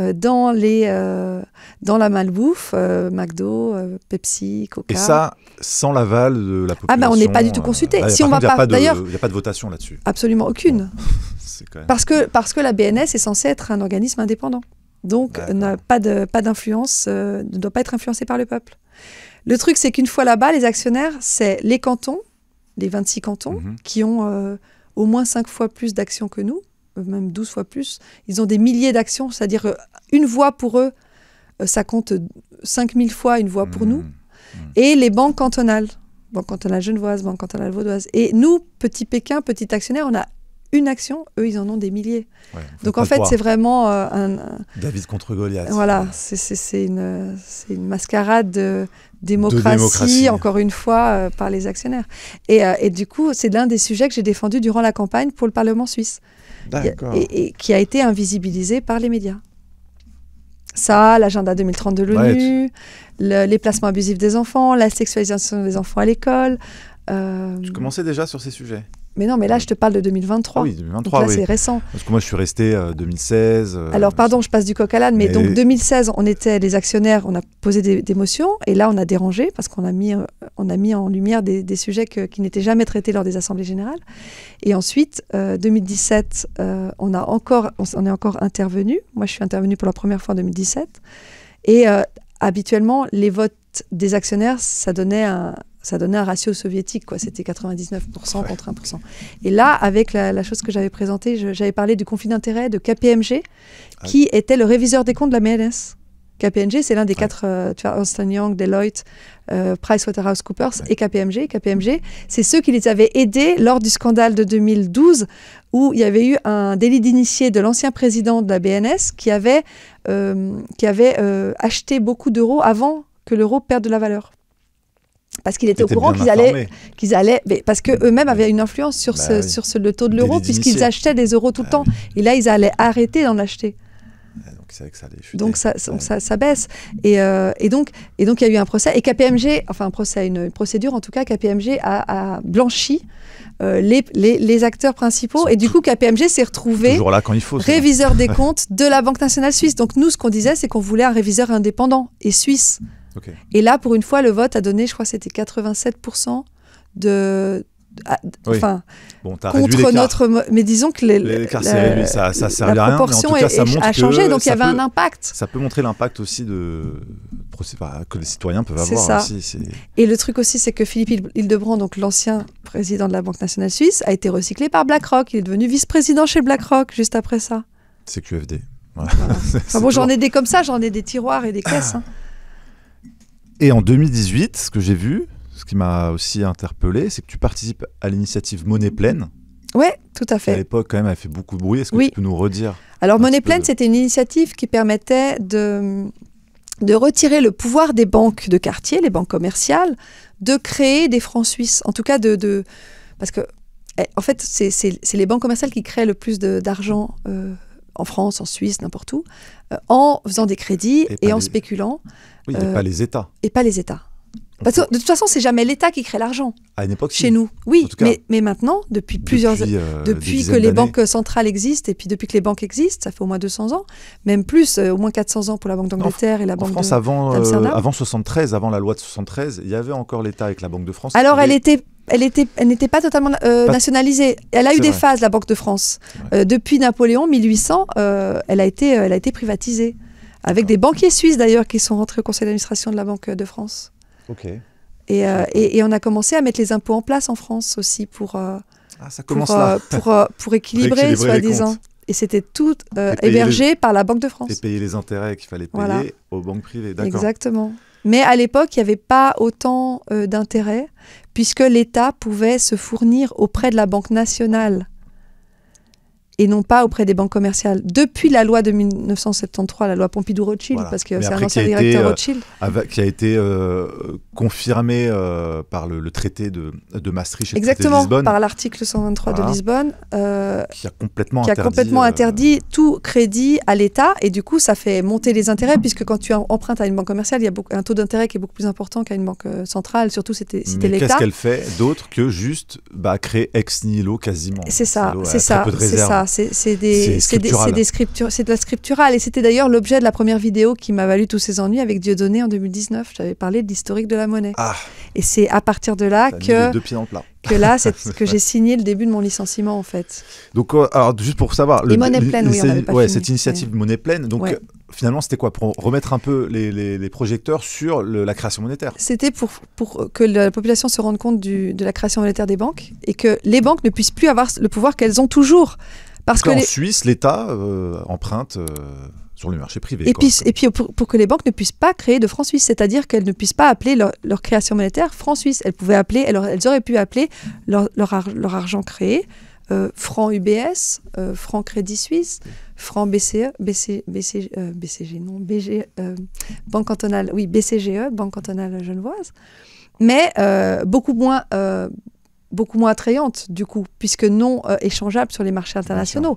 dans la malbouffe, McDo, Pepsi, Coca. Et ça, sans l'aval de la population. Ah ben on n'est pas du tout consulté. Si il n'y a pas de votation là-dessus. Absolument aucune. Quand même... parce que la BNS est censée être un organisme indépendant. Donc n'a pas d'influence, ne doit pas être influencé par le peuple. Le truc, c'est qu'une fois là-bas, les actionnaires, c'est les cantons, les 26 cantons, qui ont au moins 5 fois plus d'actions que nous, même 12 fois plus. Ils ont des milliers d'actions, c'est-à-dire une voix pour eux, ça compte 5000 fois une voix pour nous. Et les banques cantonales, Banque cantonale genevoise, Banque cantonale vaudoise. Et nous, petit Pékin, petit actionnaire, on a une action, eux, ils en ont des milliers. Ouais, donc en fait, c'est vraiment David contre Goliath. Voilà, c'est une mascarade de démocratie, encore une fois, par les actionnaires. Et du coup, c'est l'un des sujets que j'ai défendu durant la campagne pour le Parlement suisse. D'accord. Et qui a été invisibilisé par les médias. Ça, l'agenda 2030 de l'ONU, les placements abusifs des enfants, la sexualisation des enfants à l'école. Tu commençais déjà sur ces sujets ? Mais non, mais là, je te parle de 2023. Ah oui, 2023, donc là, c'est récent. Parce que moi, je suis resté 2016. Alors, pardon, je passe du coq à l'âne, mais donc 2016, on était les actionnaires, on a posé des motions, et là, on a dérangé, parce qu'on a mis en lumière des sujets qui n'étaient jamais traités lors des assemblées générales. Et ensuite, 2017, on est encore intervenu. Moi, je suis intervenue pour la première fois en 2017. Et habituellement, les votes des actionnaires, ça donnait un ratio soviétique, quoi. C'était 99% contre 1%. Et là, avec la chose que j'avais présentée, j'avais parlé du conflit d'intérêts de KPMG, qui était le réviseur des comptes de la BNS. KPMG, c'est l'un des 4, tu vois, Ernst & Young, Deloitte, PricewaterhouseCoopers et KPMG. KPMG, c'est ceux qui les avaient aidés lors du scandale de 2012, où il y avait eu un délit d'initié de l'ancien président de la BNS qui avait acheté beaucoup d'euros avant que l'euro perde de la valeur. Parce qu'il était au courant qu'ils allaient parce qu'eux-mêmes avaient une influence sur le taux de l'euro, puisqu'ils achetaient des euros tout le temps. Et là, ils allaient arrêter d'en acheter. Donc, c'est vrai que ça allait chuter. Donc, ça baisse. Et donc, il y a eu un procès. Et KPMG, enfin un procès, une procédure en tout cas, KPMG a blanchi les acteurs principaux. Et du coup, KPMG s'est retrouvé là quand il faut, réviseur des comptes de la Banque nationale suisse. Donc nous, ce qu'on disait, c'est qu'on voulait un réviseur indépendant et suisse. Okay. Et là, pour une fois, le vote a donné, je crois que c'était 87% contre notre... Mais disons que l'écart s'est réduit, ça sert à rien, mais en tout cas, ça montre a changé, donc il y avait un impact. Ça peut montrer l'impact aussi que les citoyens peuvent avoir. Aussi, et le truc aussi, c'est que Philippe Hildebrand, donc l'ancien président de la Banque nationale suisse, a été recyclé par BlackRock. Il est devenu vice-président chez BlackRock juste après ça. C'est QFD. Voilà. Enfin, bon, j'en ai des comme ça, j'en ai des tiroirs et des caisses. Et en 2018, ce que j'ai vu, ce qui m'a aussi interpellé, c'est que tu participes à l'initiative Monnaie Pleine. Oui, tout à fait. À l'époque, quand même, elle fait beaucoup de bruit. Est-ce que tu peux nous redire ? Alors, Monnaie Pleine, c'était une initiative qui permettait de retirer le pouvoir des banques de quartier, les banques commerciales, de créer des francs suisses. En tout cas, parce que En fait, c'est les banques commerciales qui créent le plus d'argent en France, en Suisse, n'importe où, en faisant des crédits et en spéculant. Oui, et pas les États. Et pas les États. Parce que, de toute façon, c'est jamais l'État qui crée l'argent. À une époque, chez nous. Oui, mais maintenant, depuis que les banques centrales existent, et puis depuis que les banques existent, ça fait au moins 200 ans, même plus, au moins 400 ans pour la Banque d'Angleterre et la Banque de France. Avant 73, avant la loi de 73, il y avait encore l'État avec la Banque de France. Alors, elle n'était pas totalement nationalisée. Elle a eu des phases, la Banque de France. Depuis Napoléon, 1800, elle a été privatisée. Avec des banquiers suisses, d'ailleurs, qui sont rentrés au conseil d'administration de la Banque de France. Ok. Et on a on a mettre les impôts en place en France aussi pour équilibrer, soi-disant. Et c'était tout hébergé par la Banque de France. Et payer les intérêts qu'il fallait payer aux banques privées, d'accord. Exactement. Mais à l'époque, il n'y avait pas autant d'intérêts, puisque l'État pouvait se fournir auprès de la Banque nationale et non pas auprès des banques commerciales. Depuis la loi de 1973, la loi Pompidou-Rothschild, parce que c'est un ancien directeur Rothschild. Qui a été confirmé par le traité de Maastricht et le traité de Lisbonne. Par l'article 123 de Lisbonne. Qui a complètement interdit tout crédit à l'État. Et du coup, ça fait monter les intérêts, puisque quand tu empruntes à une banque commerciale, il y a un taux d'intérêt qui est beaucoup plus important qu'à une banque centrale, surtout si t'es l'État. Qu'est-ce qu'elle fait d'autre que juste créer ex nihilo quasiment? C'est ça, c'est ça. C'est de la scripturale. Et c'était d'ailleurs l'objet de la première vidéo qui m'a valu tous ces ennuis avec Dieudonné en 2019. J'avais parlé de l'historique de la monnaie. Et c'est à partir de là que j'ai signé le début de mon licenciement, en fait. Donc, alors, juste pour savoir... Monnaie pleine, oui, on n'avait pas fini. Cette initiative Monnaie pleine, donc... Ouais. Finalement, c'était quoi? Pour remettre un peu les projecteurs sur la création monétaire? C'était pour que la population se rende compte de la création monétaire des banques et que les banques ne puissent plus avoir le pouvoir qu'elles ont toujours. Parce en Suisse, l'État emprunte sur le marché privé. Et puis pour que les banques ne puissent pas créer de francs suisses, c'est-à-dire qu'elles ne puissent pas appeler leur création monétaire francs suisses. Elles auraient pu appeler leur argent créé franc UBS, franc Crédit Suisse, franc BCE, Banque cantonale, oui, BCGE, Banque cantonale genevoise, mais beaucoup moins attrayante du coup, puisque non échangeable sur les marchés internationaux.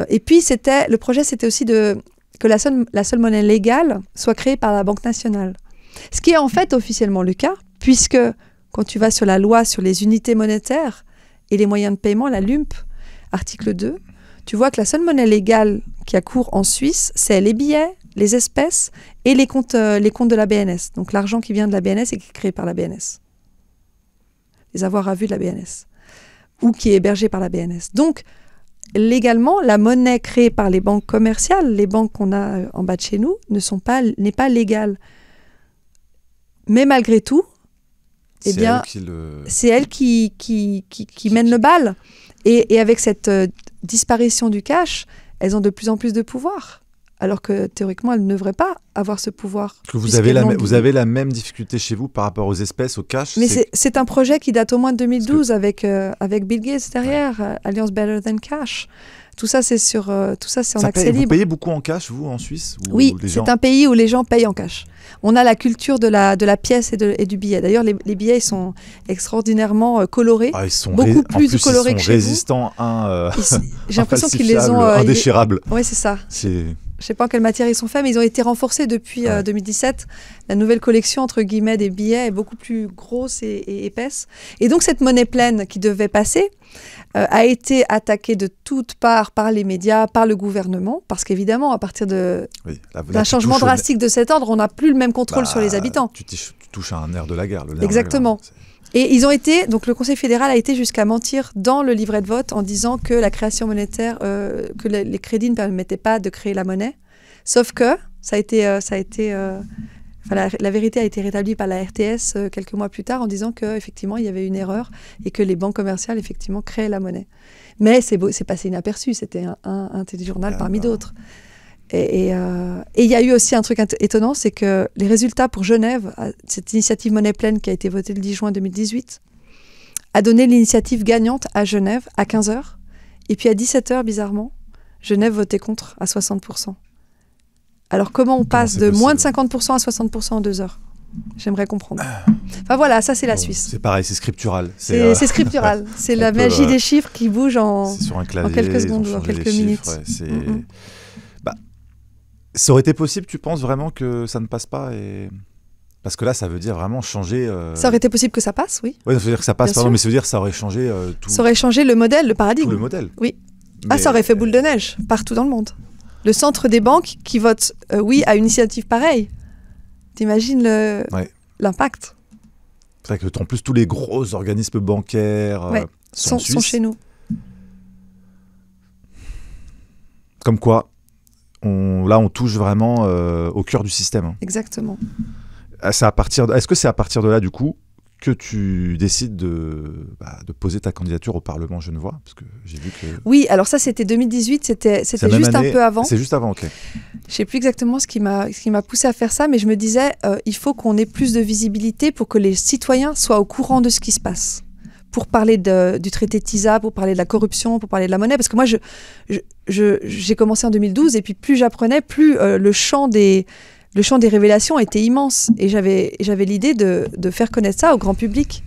Et puis le projet, c'était aussi que la seule monnaie légale soit créée par la Banque nationale. Ce qui est en fait officiellement le cas, puisque quand tu vas sur la loi sur les unités monétaires et les moyens de paiement, la LUMP, article 2, tu vois que la seule monnaie légale qui a cours en Suisse, c'est les billets, les espèces et les comptes de la BNS. Donc l'argent qui vient de la BNS et qui est créé par la BNS. Les avoirs à vue de la BNS. Ou qui est hébergé par la BNS. Donc, légalement, la monnaie créée par les banques commerciales, les banques qu'on a en bas de chez nous, n'est pas légale. Mais malgré tout, c'est elle qui mène le bal. Et avec cette disparition du cash, elles ont de plus en plus de pouvoir. Alors que théoriquement, elles ne devraient pas avoir ce pouvoir. Vous avez la même difficulté chez vous par rapport aux espèces, au cash? Mais c'est un projet qui date au moins de 2012 avec Bill Gates derrière, Alliance Better Than Cash. Tout ça, c'est en accès libre. Vous payez beaucoup en cash, vous, en Suisse? Oui, c'est un pays où les gens payent en cash. On a la culture de la pièce et du billet. D'ailleurs, les billets, ils sont extraordinairement colorés. Ils sont beaucoup plus colorés que chez vous. Résistants, j'ai l'impression qu'ils les ont... indéchirables. Oui, c'est ça. Je ne sais pas en quelle matière ils sont faits, mais ils ont été renforcés depuis 2017. La nouvelle collection, entre guillemets, des billets est beaucoup plus grosse et épaisse. Et donc, cette monnaie pleine qui devait passer a été attaquée de toutes parts par les médias, par le gouvernement, parce qu'évidemment, à partir d'un changement drastique de cet ordre, on n'a plus le même contrôle sur les habitants. Tu touches à un nerf de la guerre. Exactement. Et donc le Conseil fédéral a été jusqu'à mentir dans le livret de vote en disant que la création monétaire, que les crédits ne permettaient pas de créer la monnaie. Sauf que la vérité a été rétablie par la RTS quelques mois plus tard en disant qu'effectivement il y avait une erreur et que les banques commerciales effectivement créaient la monnaie. Mais c'est passé inaperçu, c'était un téléjournal parmi d'autres. Et il y a eu aussi un truc étonnant, c'est que les résultats pour Genève, cette initiative monnaie pleine qui a été votée le 10 juin 2018, a donné l'initiative gagnante à Genève à 15h. Et puis à 17h, bizarrement, Genève votait contre à 60%. Alors comment on passe de moins de 50% à 60% en 2 heures? J'aimerais comprendre. Enfin voilà, ça c'est la Suisse. C'est pareil, c'est scriptural. C'est scriptural. C'est la magie des chiffres qui bouge sur un clavier, en quelques secondes ou en quelques minutes. Ça aurait été possible, tu penses vraiment que ça ne passe pas Parce que là, ça veut dire vraiment changer... Ça aurait été possible que ça passe, oui. Oui, ça veut dire que ça passe, pardon, mais ça veut dire que ça aurait changé tout... Ça aurait changé le modèle, le paradigme. Tout le modèle. Oui. Mais... ça aurait fait boule de neige partout dans le monde. Le centre des banques qui vote oui à une initiative pareille. T'imagines l'impact. C'est vrai que en plus, tous les gros organismes bancaires sont chez nous. Comme quoi, on touche vraiment au cœur du système. Hein. Exactement. Est-ce que c'est à partir de là, du coup, que tu décides de poser ta candidature au Parlement genevois? Parce que j'ai vu que... Oui, alors ça, c'était 2018, c'était juste un peu avant. C'est juste avant, ok. Je ne sais plus exactement ce qui m'a poussé à faire ça, mais je me disais, il faut qu'on ait plus de visibilité pour que les citoyens soient au courant de ce qui se passe. Pour parler du traité de TISA, pour parler de la corruption, pour parler de la monnaie. Parce que moi, j'ai commencé en 2012, et puis plus j'apprenais, plus le champ des révélations était immense. Et j'avais l'idée de faire connaître ça au grand public.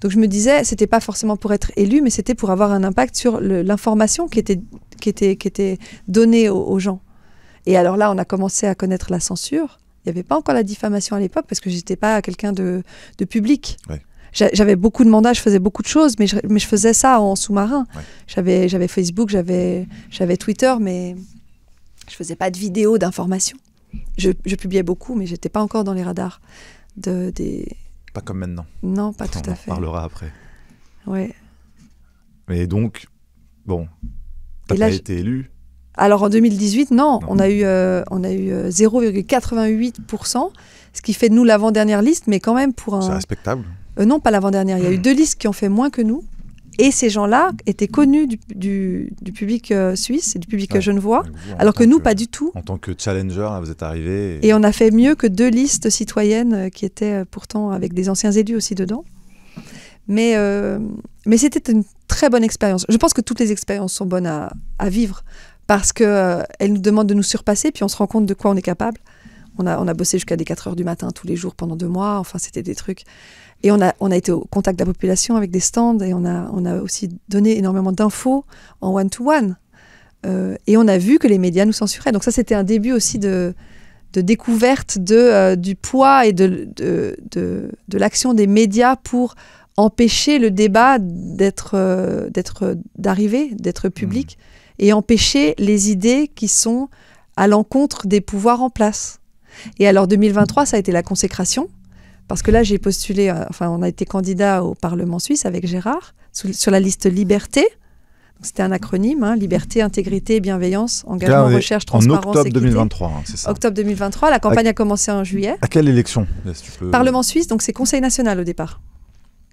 Donc je me disais, c'était pas forcément pour être élu, mais c'était pour avoir un impact sur l'information qui était donnée aux gens. Et alors là, on a commencé à connaître la censure. Il n'y avait pas encore la diffamation à l'époque, parce que je n'étais pas quelqu'un de public. Ouais. J'avais beaucoup de mandats, je faisais beaucoup de choses, mais je faisais ça en sous-marin. Ouais. J'avais Facebook, j'avais Twitter, mais je faisais pas de vidéos d'information. Je publiais beaucoup, mais j'étais pas encore dans les radars Pas comme maintenant. Non, pas tout à fait. On en parlera après. Ouais. Mais donc, bon, t'as pas été élu. Alors en 2018, non. On a eu 0,88%, ce qui fait de nous l'avant-dernière liste, mais quand même pour un... C'est respectable. Non, pas l'avant-dernière. Il y a eu 2 listes qui ont fait moins que nous. Et ces gens-là étaient connus du public suisse et du public genevois, alors que nous, pas du tout. En tant que challenger, là, vous êtes arrivés... Et on a fait mieux que 2 listes citoyennes qui étaient pourtant avec des anciens élus aussi dedans. Mais c'était une très bonne expérience. Je pense que toutes les expériences sont bonnes à vivre parce qu'elles nous demandent de nous surpasser, puis on se rend compte de quoi on est capable. On a bossé jusqu'à des 4 heures du matin tous les jours pendant 2 mois. Enfin, c'était des trucs... Et on a été au contact de la population avec des stands et on a aussi donné énormément d'infos en one-to-one. Et on a vu que les médias nous censuraient. Donc ça, c'était un début aussi de découverte du poids et de l'action des médias pour empêcher le débat d'arriver, d'être public, et empêcher les idées qui sont à l'encontre des pouvoirs en place. Et alors 2023, ça a été la consécration. Parce que là, j'ai postulé, on a été candidat au Parlement suisse avec Gérard, sur la liste Liberté. C'était un acronyme, Liberté, Intégrité, Bienveillance, Engagement, Recherche, Transparence, en octobre Équité. 2023, c'est ça. Octobre 2023, la campagne a commencé en juillet. À quelle élection Parlement suisse, donc c'est Conseil national au départ.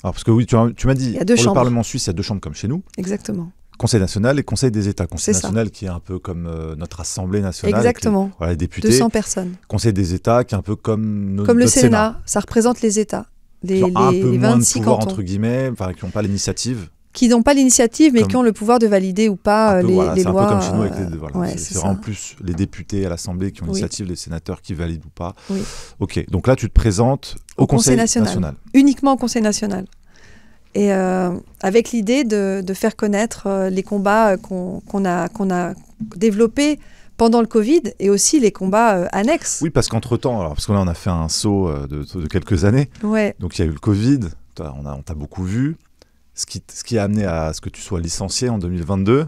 Alors parce que oui, tu m'as dit, pour le Parlement suisse, il y a 2 chambres comme chez nous. Exactement. Conseil national et Conseil des États. Conseil national qui est un peu comme notre Assemblée nationale. Exactement. Voilà, les députés. 200 personnes. Conseil des États qui est un peu comme le Sénat. Ça représente les États. Les un peu moins 26 de pouvoir, cantons. entre guillemets, qui n'ont pas l'initiative. Qui n'ont pas l'initiative, mais qui ont le pouvoir de valider ou pas les lois. C'est un peu comme chez nous avec c'est vraiment plus les députés à l'Assemblée qui ont l'initiative, les sénateurs qui valident ou pas. Oui. Ok, donc là tu te présentes au Conseil national. Uniquement au Conseil national. Et avec l'idée de faire connaître les combats qu'on a développés pendant le Covid et aussi les combats annexes. Oui, parce qu'entre-temps, parce que là on a fait un saut de quelques années, donc il y a eu le Covid, on t'a beaucoup vu, ce qui a amené à ce que tu sois licencié en 2022.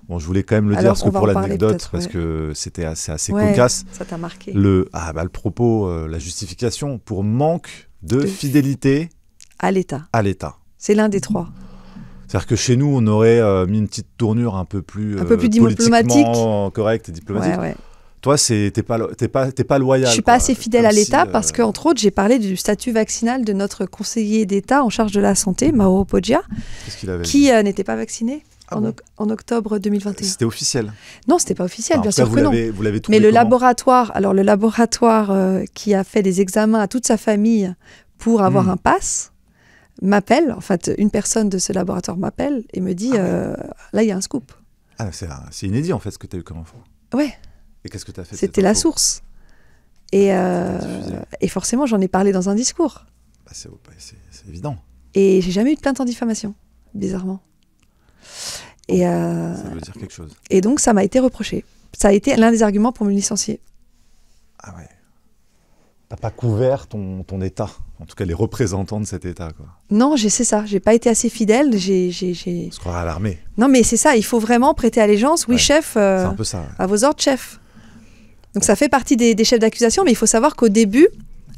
Bon, je voulais quand même le dire, parce que pour l'anecdote, parce que c'était assez cocasse. Ça t'a marqué. Le propos, la justification pour manque de fidélité à l'État. C'est l'un des 3. C'est-à-dire que chez nous, on aurait mis une petite tournure un peu plus diplomatique, correcte et diplomatique. Ouais. Toi, t'es pas loyal. Je suis pas assez fidèle à l'État parce qu'entre autres, j'ai parlé du statut vaccinal de notre conseiller d'État en charge de la santé, Mauro Poggia, qui n'était pas vacciné en octobre 2021. C'était officiel? Non, c'était pas officiel, bien sûr que non. Vous l'avez trouvé. Mais le laboratoire qui a fait des examens à toute sa famille pour avoir un pass m'appelle, en fait, une personne de ce laboratoire m'appelle et me dit là, il y a un scoop. C'est inédit, en fait, ce que tu as eu comme info. Ouais. Et qu'est-ce que tu as fait? C'était la source. Et forcément, j'en ai parlé dans un discours. Bah, c'est évident. Et j'ai jamais eu de plainte en diffamation, bizarrement. Et ça veut dire quelque chose. Et donc, ça m'a été reproché. Ça a été l'un des arguments pour me licencier. Ah ouais. T'as pas couvert ton état, en tout cas les représentants de cet état, quoi. Non, c'est ça. J'ai pas été assez fidèle. On se croirait à l'armée. Non, mais c'est ça. Il faut vraiment prêter allégeance. Oui, chef. C'est un peu ça. Ouais. À vos ordres, chef. Donc ça fait partie des chefs d'accusation, mais il faut savoir qu'au début,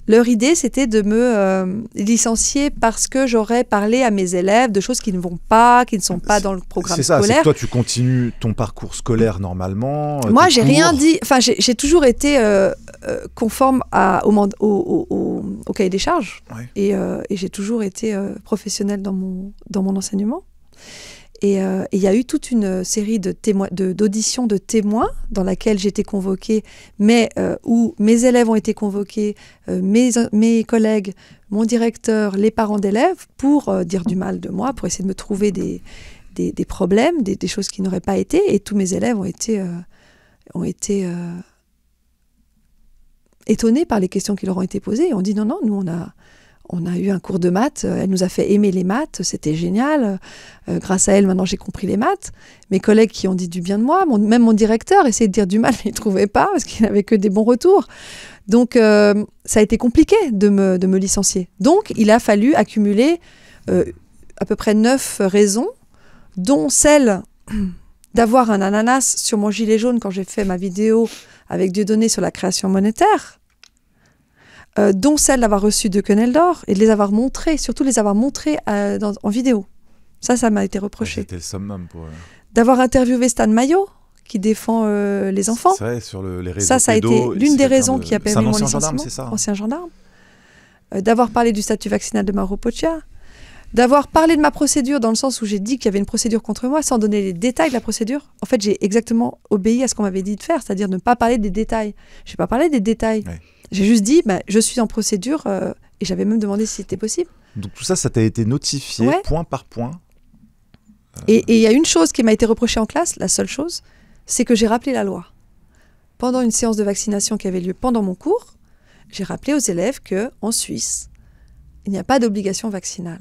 leur idée, c'était de me licencier parce que j'aurais parlé à mes élèves de choses qui ne vont pas, qui ne sont pas dans le programme scolaire. C'est ça, c'est que toi, tu continues ton parcours scolaire normalement. Moi, j'ai rien dit. Enfin, j'ai toujours été conforme au cahier des charges. Ouais. Et j'ai toujours été professionnelle dans mon enseignement. Et il y a eu toute une série d'auditions de témoins dans laquelle j'ai été convoquée, mais où mes élèves ont été convoqués, mes collègues, mon directeur, les parents d'élèves, pour dire du mal de moi, pour essayer de me trouver des problèmes, des choses qui n'auraient pas été. Et tous mes élèves ont été étonnés par les questions qui leur ont été posées. Et on dit non, nous on a eu un cours de maths, elle nous a fait aimer les maths, c'était génial. Grâce à elle, maintenant, j'ai compris les maths. Mes collègues qui ont dit du bien de moi, même mon directeur essayait de dire du mal, mais il ne trouvait pas, parce qu'il n'avait que des bons retours. Donc, ça a été compliqué de me licencier. Donc, il a fallu accumuler à peu près 9 raisons, dont celle d'avoir un ananas sur mon gilet jaune quand j'ai fait ma vidéo avec Dieudonné sur la création monétaire, dont celle d'avoir reçu 2 quenelles d'or et de les avoir montrées, surtout les avoir montrées en vidéo. Ça m'a été reproché. C'était le summum pour... D'avoir interviewé Stan Maillot, qui défend les enfants. C'est vrai, sur les réseaux. Ça a été l'une des raisons qui a permis mon licenciement. C'est un ancien gendarme, c'est ça, hein. Ancien gendarme. D'avoir parlé du statut vaccinal de Mauro Poccia. D'avoir parlé de ma procédure dans le sens où j'ai dit qu'il y avait une procédure contre moi sans donner les détails de la procédure. En fait, j'ai exactement obéi à ce qu'on m'avait dit de faire, c'est-à-dire ne pas parler des détails. Je n'ai pas parlé des détails. Ouais. J'ai juste dit, je suis en procédure et j'avais même demandé si c'était possible. Donc tout ça, ça t'a été notifié point par point. Et il y a une chose qui m'a été reprochée en classe, la seule chose, c'est que j'ai rappelé la loi. Pendant une séance de vaccination qui avait lieu pendant mon cours, j'ai rappelé aux élèves qu'en Suisse, il n'y a pas d'obligation vaccinale.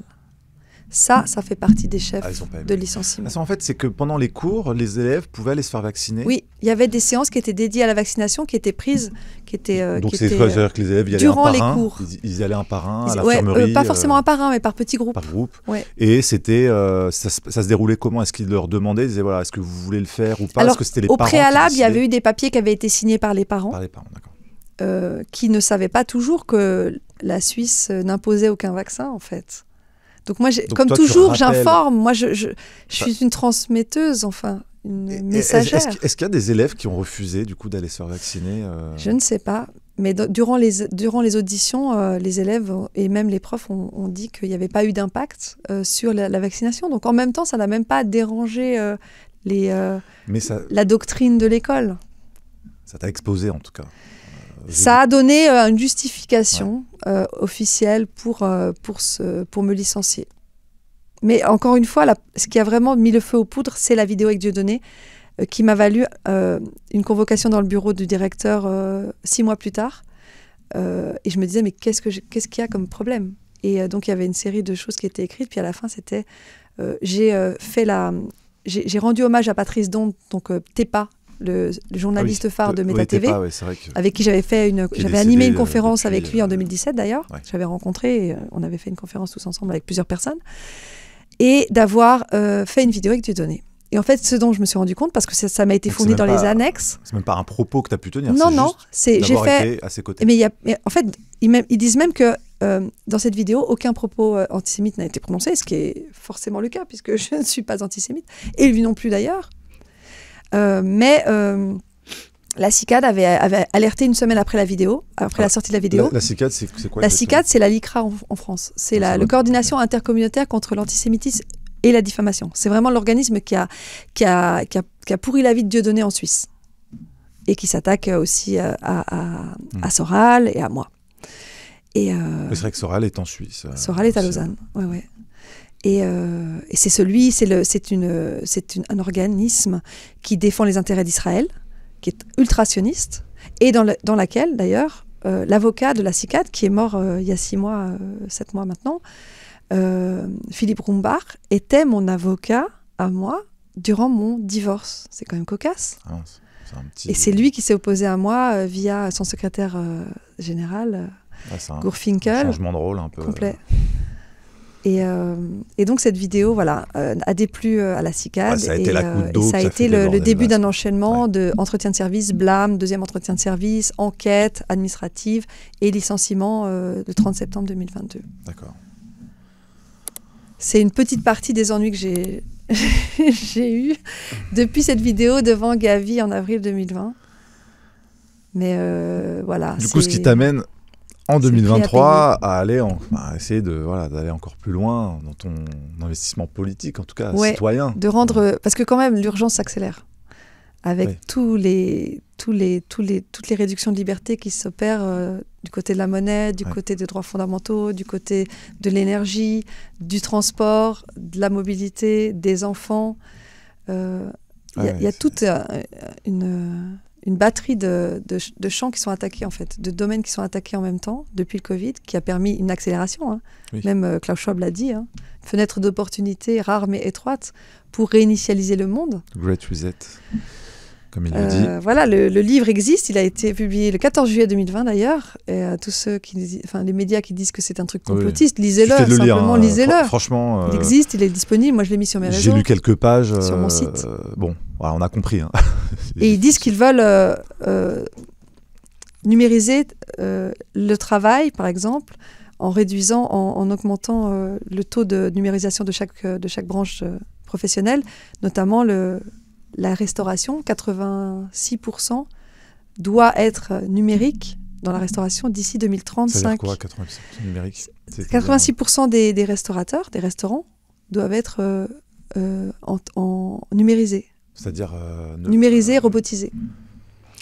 Ça fait partie des chefs de licenciement. En fait, c'est que pendant les cours, les élèves pouvaient aller se faire vacciner. Oui, il y avait des séances qui étaient dédiées à la vaccination, qui étaient prises, Donc c'est-à-dire que les élèves y allaient durant un par les un, cours. Ils y allaient un par un à l'infirmerie. Pas forcément un par un, mais par petits groupes. Par groupe. Ouais. Et c'était, ça se déroulait comment? Est-ce qu'ils leur demandaient, ils disaient voilà, est-ce que vous voulez le faire ou pas? Alors, est-ce que c'était les au parents préalable, il y avait eu des papiers qui avaient été signés par les parents. Par les parents, d'accord. Qui ne savaient pas toujours que la Suisse n'imposait aucun vaccin, en fait. Donc moi, comme toi, toujours, j'informe. Moi, je suis une transmetteuse, enfin, une messagère. Est-ce qu'il y a des élèves qui ont refusé, du coup, d'aller se faire vacciner Je ne sais pas. Mais durant les auditions, les élèves et même les profs ont dit qu'il n'y avait pas eu d'impact sur la vaccination. Donc en même temps, ça n'a même pas dérangé la doctrine de l'école. Ça t'a exposé, en tout cas. Ça a donné une justification officielle pour me licencier. Mais encore une fois, ce qui a vraiment mis le feu aux poudres, c'est la vidéo avec Dieudonné, qui m'a valu une convocation dans le bureau du directeur 6 mois plus tard. Et je me disais, mais qu'est-ce qu'il y a comme problème? Et donc, il y avait une série de choses qui étaient écrites. Puis à la fin, c'était... j'ai rendu hommage à Patrice Dond, donc Tepa, le journaliste phare de Méta TV, avec qui j'avais animé une conférence avec lui en 2017 d'ailleurs. Ouais. J'avais rencontré, et on avait fait une conférence tous ensemble avec plusieurs personnes, et d'avoir fait une vidéo avec Dieudonné. Et en fait, ce dont je me suis rendu compte, parce que ça m'a été fourni dans les annexes... C'est même pas un propos que tu as pu tenir, non, c'est juste d'avoir été à ses côtés. Mais en fait, ils disent même que dans cette vidéo, aucun propos antisémite n'a été prononcé, ce qui est forcément le cas, puisque je ne suis pas antisémite, et lui non plus d'ailleurs. Mais la CICAD avait alerté une semaine après la vidéo, après la sortie de la vidéo. La CICAD, c'est quoi? La CICAD, c'est la LICRA en France. C'est la coordination intercommunautaire contre l'antisémitisme et la diffamation. C'est vraiment l'organisme qui a pourri la vie de Dieudonné en Suisse. Et qui s'attaque aussi à Soral et à moi. C'est vrai que Soral est en Suisse. Soral est à Lausanne, ouais. Et c'est un organisme qui défend les intérêts d'Israël, qui est ultra-sioniste, et dans laquelle, d'ailleurs, l'avocat de la CICAD, qui est mort il y a 6 mois, 7 mois maintenant, Philippe Rumbach, était mon avocat à moi durant mon divorce. C'est quand même cocasse. Ah, et c'est lui qui s'est opposé à moi via son secrétaire général, Gurfinkel. Un changement de rôle un peu. Complet. Et donc cette vidéo a déplu à la CICAD. Ça a été la goutte d'eau. Ça a été le début d'un enchaînement d'entretien de service, blâme, deuxième entretien de service, enquête administrative et licenciement le 30 septembre 2022. D'accord. C'est une petite partie des ennuis que j'ai eu depuis cette vidéo devant Gavi en avril 2020. Mais voilà. Du coup, ce qui t'amène en 2023 à aller essayer d'aller encore plus loin dans ton investissement politique, en tout cas citoyen. De rendre, parce que quand même l'urgence s'accélère avec toutes les réductions de liberté qui s'opèrent du côté de la monnaie, du côté des droits fondamentaux, du côté de l'énergie, du transport, de la mobilité, des enfants. Il y a toute une batterie de champs qui sont attaqués, en fait, de domaines qui sont attaqués en même temps depuis le Covid, qui a permis une accélération. Même Klaus Schwab l'a dit, fenêtre d'opportunité rare mais étroite pour réinitialiser le monde. Great Reset, comme il le dit. Voilà, le livre existe, il a été publié le 14 juillet 2020 d'ailleurs, et tous ceux les médias qui disent que c'est un truc complotiste, lisez-le, simplement lisez-le. Franchement, il existe, il est disponible, moi je l'ai mis sur mes réseaux. J'ai lu quelques pages sur mon site. Bon, voilà, on a compris. Et ils disent qu'ils veulent numériser le travail, par exemple, en réduisant, en augmentant le taux de numérisation de chaque branche professionnelle, notamment la restauration. 86% doit être numérique dans la restauration d'ici 2035. C'est-à-dire quoi, 86% numérique? 86% des restaurateurs, des restaurants, doivent être en numérisés. C'est-à-dire numérisé, robotisé.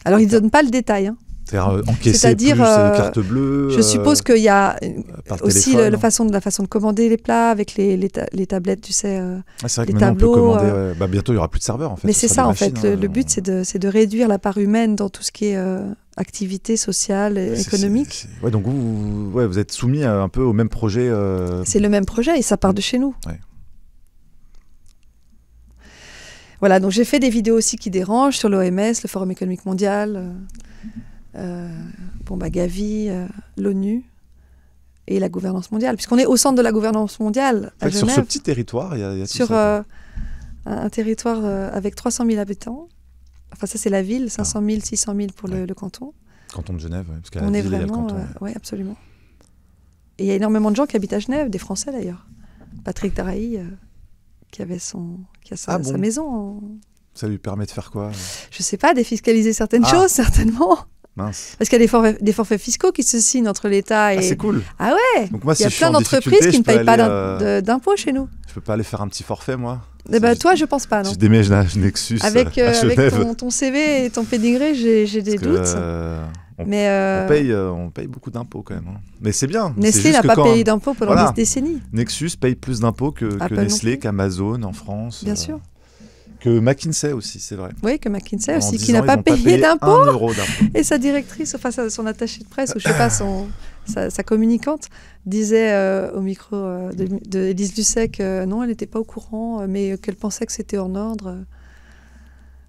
Alors, ils ne donnent pas le détail. C'est-à-dire encaisser plus carte bleue. Je suppose qu'il y a aussi la façon de commander les plats avec les tablettes, tu sais, c'est vrai que les maintenant tableaux. On peut commander, bientôt, il n'y aura plus de serveurs, en fait. Mais c'est ça, en fait. Le but, c'est de réduire la part humaine dans tout ce qui est activité sociale et économique. Ouais, donc vous êtes soumis un peu au même projet. C'est le même projet et ça part de chez nous. Ouais. Voilà, donc j'ai fait des vidéos aussi qui dérangent sur l'OMS, le Forum économique mondial, Gavi, l'ONU et la gouvernance mondiale, puisqu'on est au centre de la gouvernance mondiale à Genève. Sur ce petit territoire, il y a tout sur ça. Un territoire avec 300 000 habitants. Enfin, ça c'est la ville, 500 000, 600 000 pour le canton. Canton de Genève, parce qu'à la ville, il y a le canton. Oui, absolument. Et il y a énormément de gens qui habitent à Genève, des Français d'ailleurs. Patrick Daraï, qui a sa maison. Ça lui permet de faire quoi? Je sais pas, défiscaliser certaines choses, certainement. Mince. Parce qu'il y a des forfaits fiscaux qui se signent entre l'État et... Ah, c'est cool. Ah ouais. Donc moi, il y a plein d'entreprises qui ne payent pas d'impôts chez nous. Je peux pas aller faire un petit forfait, moi? Toi, je pense pas, non. Je déménage Nexus avec ton CV et ton pédigré, j'ai des doutes. On paye beaucoup d'impôts quand même. Mais c'est bien. Nestlé n'a pas payé d'impôts pendant des décennies. Nexus paye plus d'impôts que Nestlé, qu'Amazon en France. Bien sûr. Que McKinsey aussi, c'est vrai. Oui, que McKinsey aussi, qui n'a pas payé d'impôts. 1 euro d'impôts. Et sa directrice, enfin son attachée de presse, ou je sais pas, sa communicante, disait au micro de Élise Lucet non, elle n'était pas au courant, mais qu'elle pensait que c'était en ordre.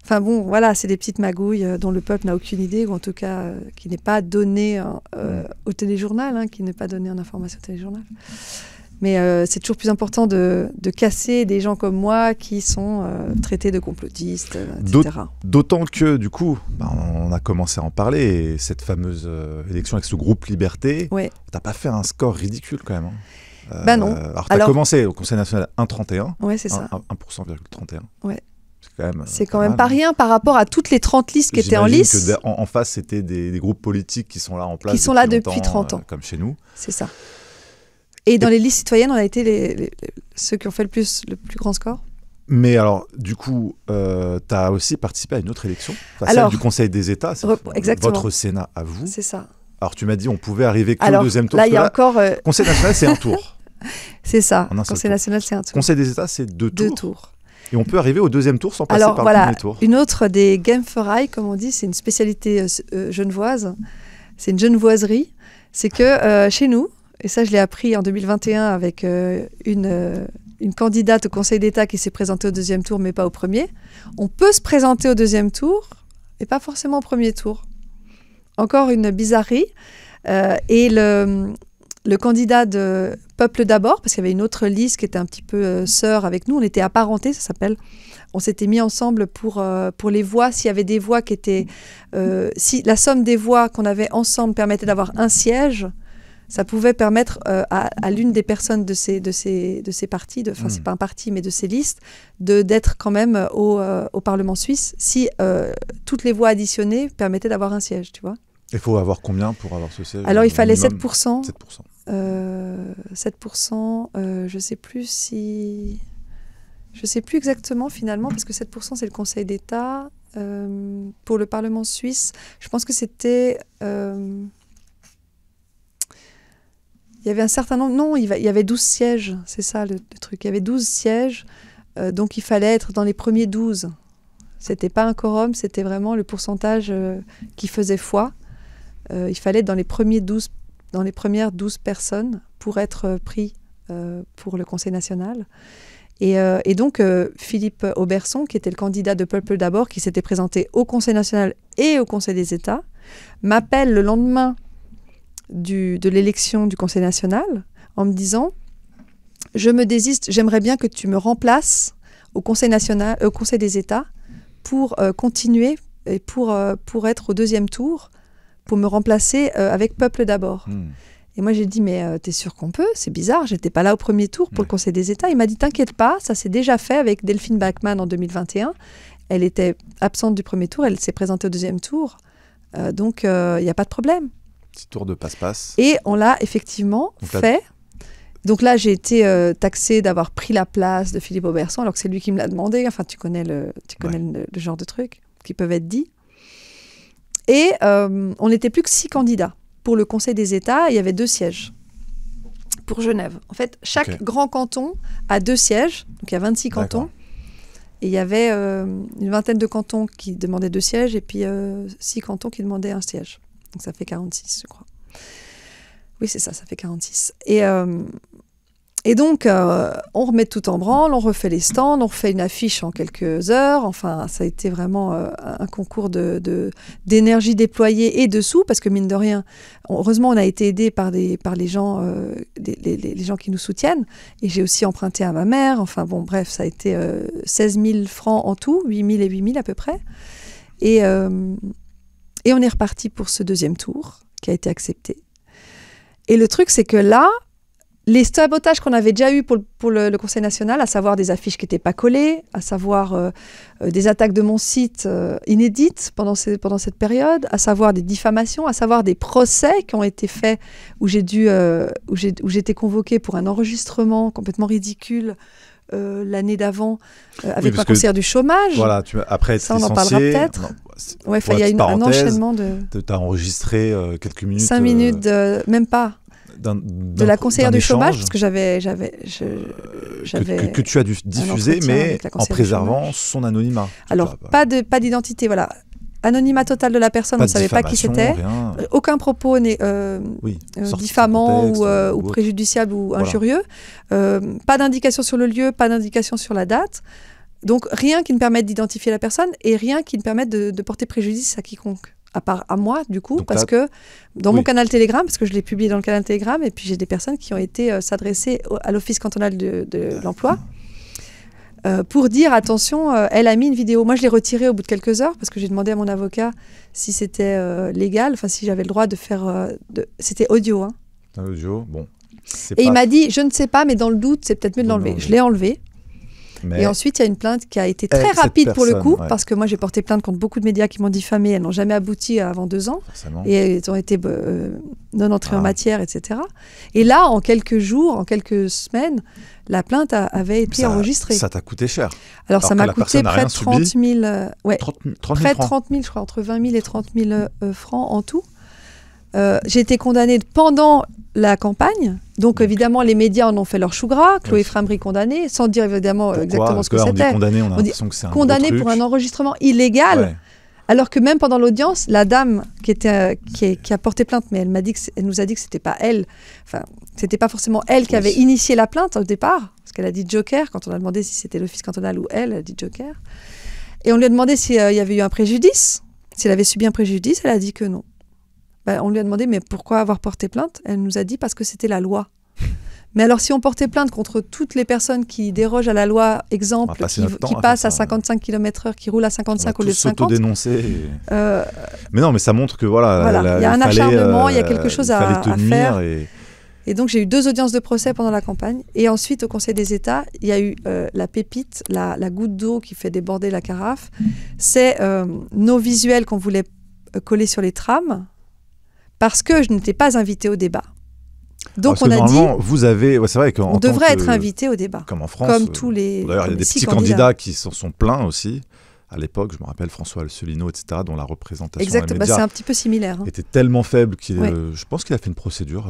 Enfin bon, voilà, c'est des petites magouilles dont le peuple n'a aucune idée, ou en tout cas qui n'est pas donné au téléjournal, qui n'est pas donné en information au téléjournal. Mais c'est toujours plus important de casser des gens comme moi qui sont traités de complotistes, etc. D'autant que, du coup, on a commencé à en parler, et cette fameuse élection avec ce groupe Liberté, t'as pas fait un score ridicule quand même. Non. Alors, t'as commencé au Conseil national 1,31. Ouais, c'est ça. 1,31. Ouais. C'est quand même pas rien par rapport à toutes les 30 listes qui étaient en lice. Que en face, c'était des groupes politiques qui sont là en place. Qui sont là depuis 30 ans. Comme chez nous. C'est ça. Et dans les listes citoyennes, on a été ceux qui ont fait le plus grand score. Mais alors, du coup, tu as aussi participé à une autre élection, celle du Conseil des États, exactement. Votre Sénat à vous. C'est ça. Alors, tu m'as dit on pouvait arriver qu'au deuxième tour. Là, il y a encore... Conseil national, c'est un tour. C'est ça. Conseil national, c'est un tour. Conseil des États, c'est 2 tours. 2 tours. Et on peut arriver au deuxième tour sans passer par le premier tour. Une autre des Genferei, comme on dit, c'est une spécialité genevoise. c'est une genevoiserie. C'est que chez nous, et ça je l'ai appris en 2021 avec une candidate au Conseil d'État qui s'est présentée au deuxième tour, mais pas au premier, on peut se présenter au deuxième tour, et pas forcément au premier tour. Encore une bizarrerie. Et le candidat de Peuple d'abord, parce qu'il y avait une autre liste qui était un petit peu sœur avec nous, on était apparentés, ça s'appelle. On s'était mis ensemble pour les voix, s'il y avait des voix qui étaient... si la somme des voix qu'on avait ensemble permettait d'avoir un siège, ça pouvait permettre à l'une des personnes de ces partis, enfin c'est pas un parti, mais de ces listes, d'être quand même au Parlement suisse, si toutes les voix additionnées permettaient d'avoir un siège, tu vois. Il faut avoir combien pour avoir ce siège? Alors il fallait 7%. 7%. 7%, je sais plus exactement finalement, parce que 7% c'est le Conseil d'État. Pour le Parlement suisse, je pense que c'était... il y avait un certain nombre... Non, il y avait 12 sièges, c'est ça le truc. Il y avait 12 sièges, donc il fallait être dans les premiers 12. C'était pas un quorum, c'était vraiment le pourcentage qui faisait foi. Il fallait être dans les premières 12 personnes pour être pris pour le Conseil national. Et donc, Philippe Auberson, qui était le candidat de Peuple d'abord, qui s'était présenté au Conseil national et au Conseil des États, m'appelle le lendemain de l'élection du Conseil national en me disant « Je me désiste, j'aimerais bien que tu me remplaces au Conseil national, au Conseil des États pour continuer et pour être au deuxième tour, pour me remplacer avec Peuple d'abord. » Et moi, j'ai dit, mais t'es sûr qu'on peut? C'est bizarre, j'étais pas là au premier tour pour le Conseil des États. Il m'a dit, t'inquiète pas, ça s'est déjà fait avec Delphine Bachmann en 2021. Elle était absente du premier tour, elle s'est présentée au deuxième tour. Donc, il n'y a pas de problème. Petit tour de passe-passe. Et on l'a effectivement fait. Donc là, j'ai été taxée d'avoir pris la place de Philippe Auberson, alors que c'est lui qui me l'a demandé. Enfin, tu connais le genre de trucs qui peuvent être dits. Et on n'était plus que 6 candidats. Pour le Conseil des États, il y avait 2 sièges pour Genève. En fait, chaque grand canton a 2 sièges, donc il y a 26 cantons. Et il y avait une vingtaine de cantons qui demandaient 2 sièges et puis 6 cantons qui demandaient 1 siège. Donc ça fait 46, je crois. Oui, c'est ça, ça fait 46. Et donc, on remet tout en branle, on refait les stands, on refait une affiche en quelques heures. Enfin, ça a été vraiment un concours d'énergie déployée et de sous, parce que mine de rien, heureusement, on a été aidés par les gens, les gens qui nous soutiennent. Et j'ai aussi emprunté à ma mère. Enfin bon, bref, ça a été 16 000 francs en tout, 8 000 et 8 000 à peu près. Et on est reparti pour ce deuxième tour, qui a été accepté. Et le truc, c'est que là, les sabotages qu'on avait déjà eus pour le Conseil national, à savoir des affiches qui n'étaient pas collées, à savoir des attaques de mon site inédites pendant cette période, à savoir des diffamations, à savoir des procès qui ont été faits où j'ai été convoquée pour un enregistrement complètement ridicule l'année d'avant avec ma conseillère du chômage. Voilà, après ça, on en parlera peut-être. Ouais, il y a un enchaînement de... Tu as enregistré quelques minutes. 5 minutes, même pas. De la conseillère du chômage, parce que j'avais que tu as dû diffuser, mais en préservant son anonymat. Alors, pas d'identité, voilà. Anonymat total de la personne, on ne savait pas qui c'était. Aucun propos diffamant ou préjudiciable ou injurieux. Pas d'indication sur le lieu, pas d'indication sur la date. Donc, rien qui ne permette d'identifier la personne et rien qui ne permette de porter préjudice à quiconque. À part à moi, du coup, donc parce que dans mon canal Telegram, parce que je l'ai publié dans le canal Telegram, et puis j'ai des personnes qui ont été s'adresser à l'Office cantonal de l'emploi pour dire, attention, elle a mis une vidéo. Moi, je l'ai retirée au bout de quelques heures, parce que j'ai demandé à mon avocat si c'était légal, enfin, si j'avais le droit de faire... C'était audio. Hein. Audio, bon. Et il m'a dit, je ne sais pas, mais dans le doute, c'est peut-être mieux de l'enlever. Je l'ai enlevé. Et ensuite, il y a une plainte qui a été très rapide pour le coup, parce que moi, j'ai porté plainte contre beaucoup de médias qui m'ont diffamé. Elles n'ont jamais abouti avant 2 ans. Forcément. Et elles ont été non entrées en matière, etc. Et là, en quelques jours, en quelques semaines, la plainte avait été enregistrée. Ça t'a coûté cher. Alors ça m'a coûté près de 30 000, près de 30 000, je crois, entre 20 000 et 30 000 francs en tout. J'ai été condamnée pendant la campagne. Donc évidemment, les médias en ont fait leur chou gras. Chloé Framery condamnée, sans dire évidemment exactement ce que c'était. On dit condamné, on a l'impression que c'est un condamné pour un enregistrement illégal Alors que même pendant l'audience, la dame qui a porté plainte, mais elle nous a dit que c'était pas elle, enfin, c'était pas forcément elle qui avait initié la plainte au départ, parce qu'elle a dit Joker, quand on a demandé si c'était l'office cantonal ou elle a dit Joker. Et on lui a demandé s'il y avait eu un préjudice, s'il avait subi un préjudice, elle a dit que non. On lui a demandé, mais pourquoi avoir porté plainte? Elle nous a dit parce que c'était la loi. Mais alors, si on portait plainte contre toutes les personnes qui dérogent à la loi, exemple, qui passent à 55 km/h, qui roulent à 55 au lieu de 50... s'auto-dénoncer. Mais non, mais ça montre que voilà, il y a un acharnement, il y a quelque chose à faire. Et donc, j'ai eu 2 audiences de procès pendant la campagne. Et ensuite, au Conseil des États, il y a eu la pépite, la goutte d'eau qui fait déborder la carafe. C'est nos visuels qu'on voulait coller sur les trams parce que je n'étais pas invitée au débat. Donc on a dit, vous avez, c'est vrai qu'on devrait être invité au débat, comme en France, comme tous les. D'ailleurs, il y a des petits candidats qui sont pleins aussi. À l'époque, je me rappelle François Asselineau, etc., dont la représentation. Exactement, c'est un petit peu similaire. Était tellement faible qu'il, je pense qu'il a fait une procédure.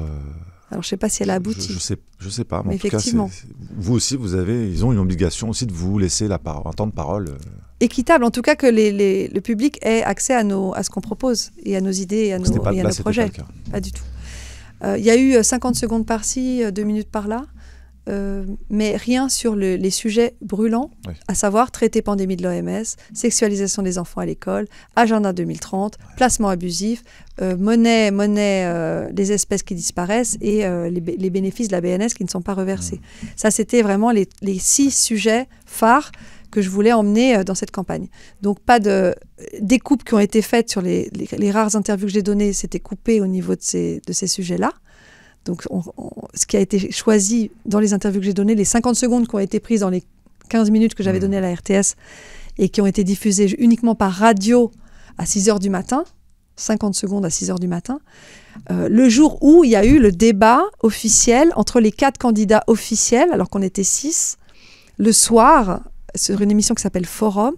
Alors je sais pas si elle a abouti. Je sais pas. Mais en effectivement. Tout cas, vous aussi, ils ont une obligation aussi de vous laisser un temps de parole. Équitable, en tout cas que le public ait accès à ce qu'on propose et à nos idées et à nos projets. Pas du tout. Il y a eu 50 secondes par-ci, 2 minutes par-là, mais rien sur les sujets brûlants, à savoir traiter pandémie de l'OMS, sexualisation des enfants à l'école, agenda 2030, placement abusif, monnaie des espèces qui disparaissent et les bénéfices de la BNS qui ne sont pas reversés. Ça, c'était vraiment les 6 sujets phares que je voulais emmener dans cette campagne. Donc, pas de découpes qui ont été faites sur les rares interviews que j'ai données, c'était coupé au niveau de ces sujets-là. Donc, ce qui a été choisi dans les interviews que j'ai données, les 50 secondes qui ont été prises dans les 15 minutes que j'avais données à la RTS et qui ont été diffusées uniquement par radio à 6h du matin, 50 secondes à 6h du matin, le jour où il y a eu le débat officiel entre les 4 candidats officiels, alors qu'on était 6, le soir, sur une émission qui s'appelle Forum,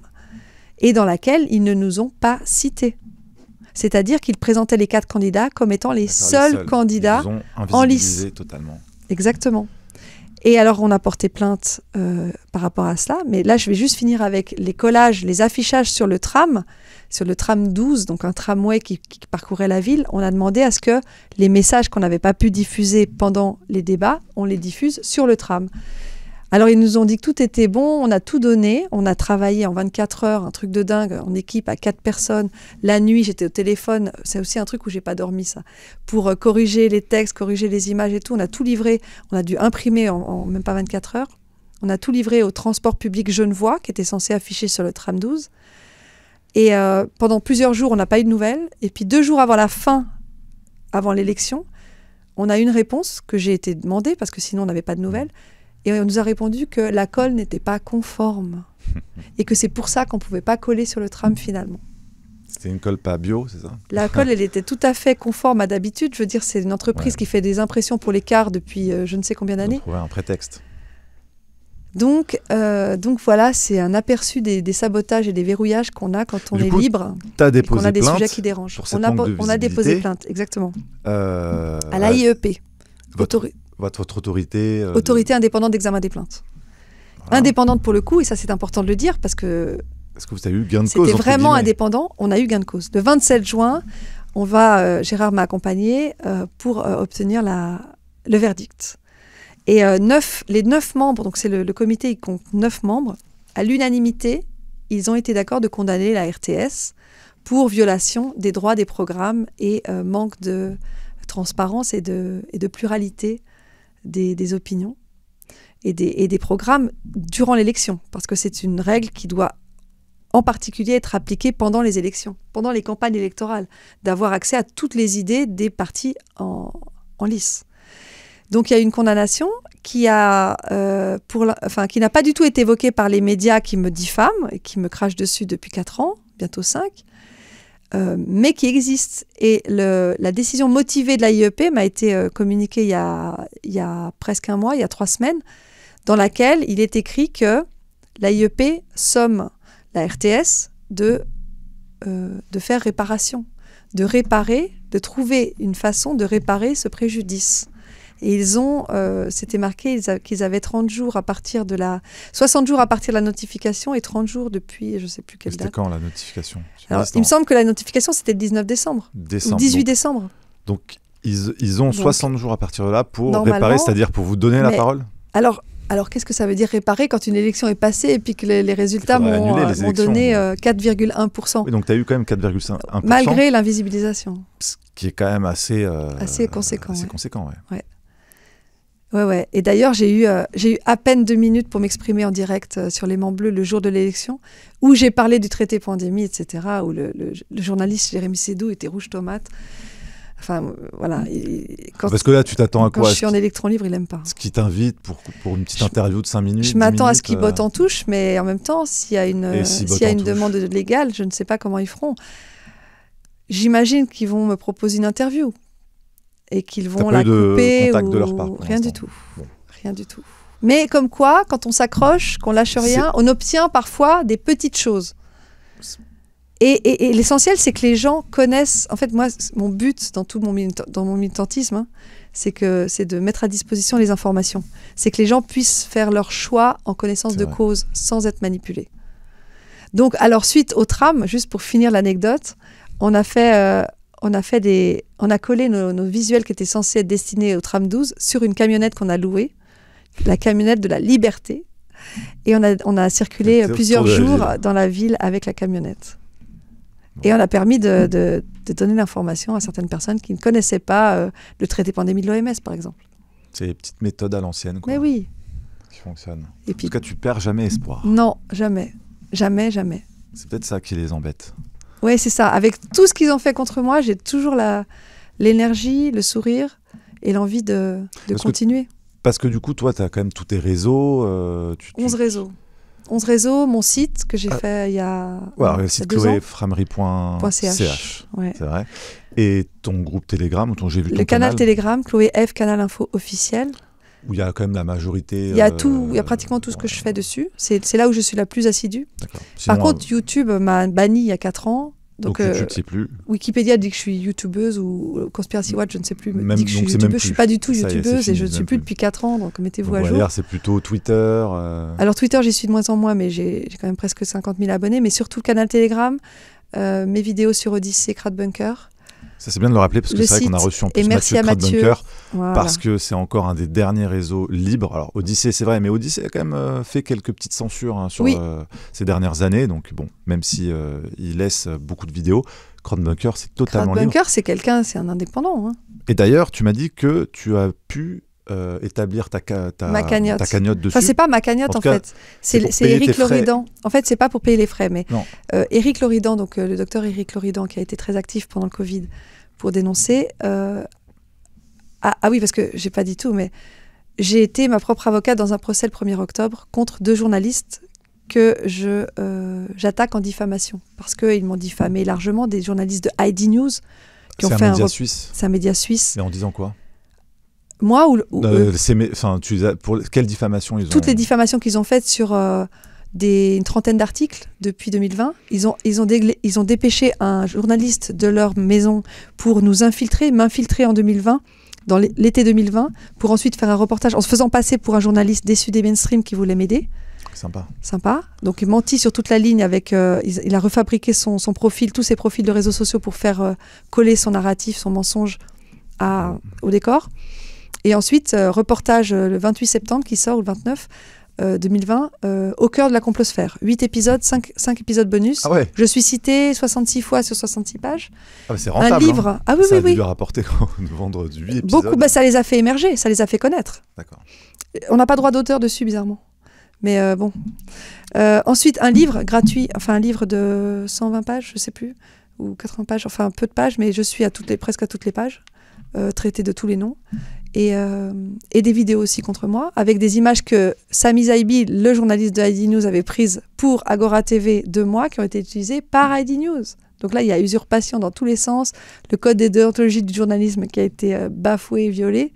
et dans laquelle ils ne nous ont pas cités. C'est-à-dire qu'ils présentaient les 4 candidats comme étant les seuls candidats en lice. Totalement. Exactement. Et alors, on a porté plainte par rapport à cela, mais là, je vais juste finir avec les collages, les affichages sur le tram 12, donc un tramway qui parcourait la ville. On a demandé à ce que les messages qu'on n'avait pas pu diffuser pendant les débats, on les diffuse sur le tram. Alors, ils nous ont dit que tout était bon, on a tout donné, on a travaillé en 24 heures, un truc de dingue, en équipe à 4 personnes. La nuit, j'étais au téléphone, c'est aussi un truc où j'ai pas dormi, ça, pour corriger les textes, corriger les images et tout. On a tout livré, on a dû imprimer en même pas 24 heures. On a tout livré au transport public Genevois, qui était censé afficher sur le tram 12. Et pendant plusieurs jours, on n'a pas eu de nouvelles. Et puis 2 jours avant la fin, avant l'élection, on a eu une réponse que j'ai été demandée, parce que sinon on n'avait pas de nouvelles. Et on nous a répondu que la colle n'était pas conforme et que c'est pour ça qu'on ne pouvait pas coller sur le tram finalement. C'était une colle pas bio, c'est ça? La colle, elle était tout à fait conforme à d'habitude. Je veux dire, c'est une entreprise qui fait des impressions pour les cars depuis je ne sais combien d'années. On trouvait un prétexte. Donc voilà, c'est un aperçu des sabotages et des verrouillages qu'on a quand on est libre et qu'on a des sujets qui dérangent. On a déposé plainte, exactement. À l'AIEP. Votre autorité... Autorité indépendante d'examen des plaintes. Voilà. Indépendante pour le coup, et ça c'est important de le dire, parce que... Est-ce que vous avez eu gain de cause? C'était vraiment indépendant, on a eu gain de cause. Le 27 juin, Gérard m'a accompagné pour obtenir le verdict. Et les 9 membres, donc c'est le comité, il compte 9 membres, à l'unanimité, ils ont été d'accord de condamner la RTS pour violation des droits des programmes et manque de transparence et de pluralité des opinions et des programmes durant l'élection, parce que c'est une règle qui doit en particulier être appliquée pendant les élections, pendant les campagnes électorales, d'avoir accès à toutes les idées des partis en lice. Donc il y a une condamnation qui n'a pas du tout été évoquée par les médias qui me diffament et qui me crachent dessus depuis 4 ans, bientôt 5, mais qui existe. Et la décision motivée de l'AIEP m'a été communiquée il y a presque un mois, il y a 3 semaines, dans laquelle il est écrit que l'AIEP somme la RTS de faire réparation, de trouver une façon de réparer ce préjudice. Et c'était marqué qu'ils avaient 30 jours à partir de 60 jours à partir de la notification et 30 jours depuis, je ne sais plus quelle date. C'était quand la notification? Alors, il me semble que la notification, c'était le 19 décembre. Ou 18 décembre. Donc, ils ont 60 jours à partir de là pour réparer, c'est-à-dire pour vous donner la parole? Alors, qu'est-ce que ça veut dire réparer quand une élection est passée et puis que les résultats m'ont donné 4,1%? Oui, donc tu as eu quand même 4,1%. Malgré l'invisibilisation. Ce qui est quand même assez conséquent. Assez conséquent, Ouais. Et d'ailleurs, j'ai eu à peine 2 minutes pour m'exprimer en direct sur l'Aimant Bleu le jour de l'élection, où j'ai parlé du traité pandémie, etc., où le journaliste Jérémy Sédou était rouge tomate. Enfin, voilà. Parce que là, tu t'attends à quoi? Quand je suis en électron libre, il n'aime pas. Ce qui t'invite pour une petite interview de 5 minutes? Je m'attends à ce qu'il botte en touche, mais en même temps, s'il y a une demande légale, je ne sais pas comment ils feront. J'imagine qu'ils vont me proposer une interview et qu'ils vont la couper. Contact de leur part, rien du tout. Bon. Rien du tout. Mais comme quoi, quand on s'accroche, qu'on lâche rien, on obtient parfois des petites choses. Et l'essentiel, c'est que les gens connaissent... En fait, moi, mon but dans mon militantisme, c'est de mettre à disposition les informations. C'est que les gens puissent faire leur choix en connaissance de cause, sans être manipulés. Donc, alors, suite au tram, juste pour finir l'anecdote, on a collé nos visuels qui étaient censés être destinés au tram 12 sur une camionnette qu'on a louée, la camionnette de la Liberté. Et on a circulé plusieurs jours dans la ville avec la camionnette. Et on a permis de donner l'information à certaines personnes qui ne connaissaient pas le traité pandémie de l'OMS, par exemple. C'est les petites méthodes à l'ancienne, quoi. Mais oui. Qui fonctionnent. Et puis, en tout cas, tu perds jamais espoir. Non, jamais. Jamais. C'est peut-être ça qui les embête. Oui, c'est ça. Avec tout ce qu'ils ont fait contre moi, j'ai toujours l'énergie, le sourire et l'envie de continuer. Parce que du coup, toi, tu as quand même tous tes réseaux. 11 réseaux. 11 réseaux, mon site que j'ai fait il y a le site chloéframery.ch, ouais. C'est vrai. Et ton groupe Telegram, où j'ai vu ton canal Telegram, Chloé F, canal info officiel. Où il y a quand même la majorité... Il y a pratiquement tout ce que je fais dessus. C'est là où je suis la plus assidue. Par contre, YouTube m'a banni il y a 4 ans. Donc YouTube, tu sais plus. Wikipédia dit que je suis youtubeuse ou Conspiracy Watch, je ne sais plus, dit que je suis youtubeuse. Je ne suis pas du tout youtubeuse et je ne suis plus depuis 4 ans, donc mettez-vous à jour. D'ailleurs, c'est plutôt Twitter. Alors Twitter, j'y suis de moins en moins, mais j'ai quand même presque 50 000 abonnés. Mais surtout le canal Telegram, mes vidéos sur Odyssée, Crowdbunker. Ça, c'est bien de le rappeler parce que c'est vrai qu'on a reçu en plus Mathieu Crowdbunker parce que c'est encore un des derniers réseaux libres. Alors Odyssée, c'est vrai, mais Odyssée a quand même fait quelques petites censures sur ces dernières années. Donc bon, même si il laisse beaucoup de vidéos, Crowdbunker, c'est totalement libre. Crowdbunker, c'est un indépendant. Hein. Et d'ailleurs, tu m'as dit que tu as pu établir ta cagnotte dessus. Enfin, c'est pas ma cagnotte en fait. C'est Éric Loridan. En fait, c'est pas pour payer les frais, mais Éric Loridan, donc le docteur Éric Loridan, qui a été très actif pendant le Covid pour dénoncer. Ah oui, parce que j'ai pas dit tout, mais j'ai été ma propre avocate dans un procès le 1er octobre contre 2 journalistes que j'attaque en diffamation parce qu'ils m'ont diffamé largement, des journalistes de ID News qui ont fait un média suisse. C'est un média suisse. Et en disant quoi? Moi ou pour quelle diffamation ils ont... Toutes les diffamations qu'ils ont faites sur une trentaine d'articles depuis 2020. Ils ont dépêché un journaliste de leur maison pour m'infiltrer en 2020, dans l'été 2020, pour ensuite faire un reportage en se faisant passer pour un journaliste déçu des mainstream qui voulait m'aider. Sympa. Donc il mentit sur toute la ligne avec... il a refabriqué son profil, tous ses profils de réseaux sociaux pour faire coller son narratif, son mensonge au décor. Et ensuite, reportage le 28 septembre qui sort, ou le 29 2020, au cœur de la complosphère. 8 épisodes, 5 épisodes bonus. Ah ouais. Je suis citée 66 fois sur 66 pages. Ah, c'est rentable. Un livre. Hein. Ah oui, ça oui. a dû lui rapporter de vendre 8 épisodes. Beaucoup, ça les a fait émerger, ça les a fait connaître. D'accord. On n'a pas droit d'auteur dessus, bizarrement. Mais bon. Ensuite, un livre gratuit, enfin un livre de 120 pages, je ne sais plus, ou 80 pages, enfin peu de pages, mais je suis presque à toutes les pages, traité de tous les noms. Et des vidéos aussi contre moi, avec des images que Sami Zaïbi, le journaliste de ID News, avait prises pour Agora TV de moi, qui ont été utilisées par ID News. Donc là, il y a usurpation dans tous les sens, le code des déontologies du journalisme qui a été bafoué et violé.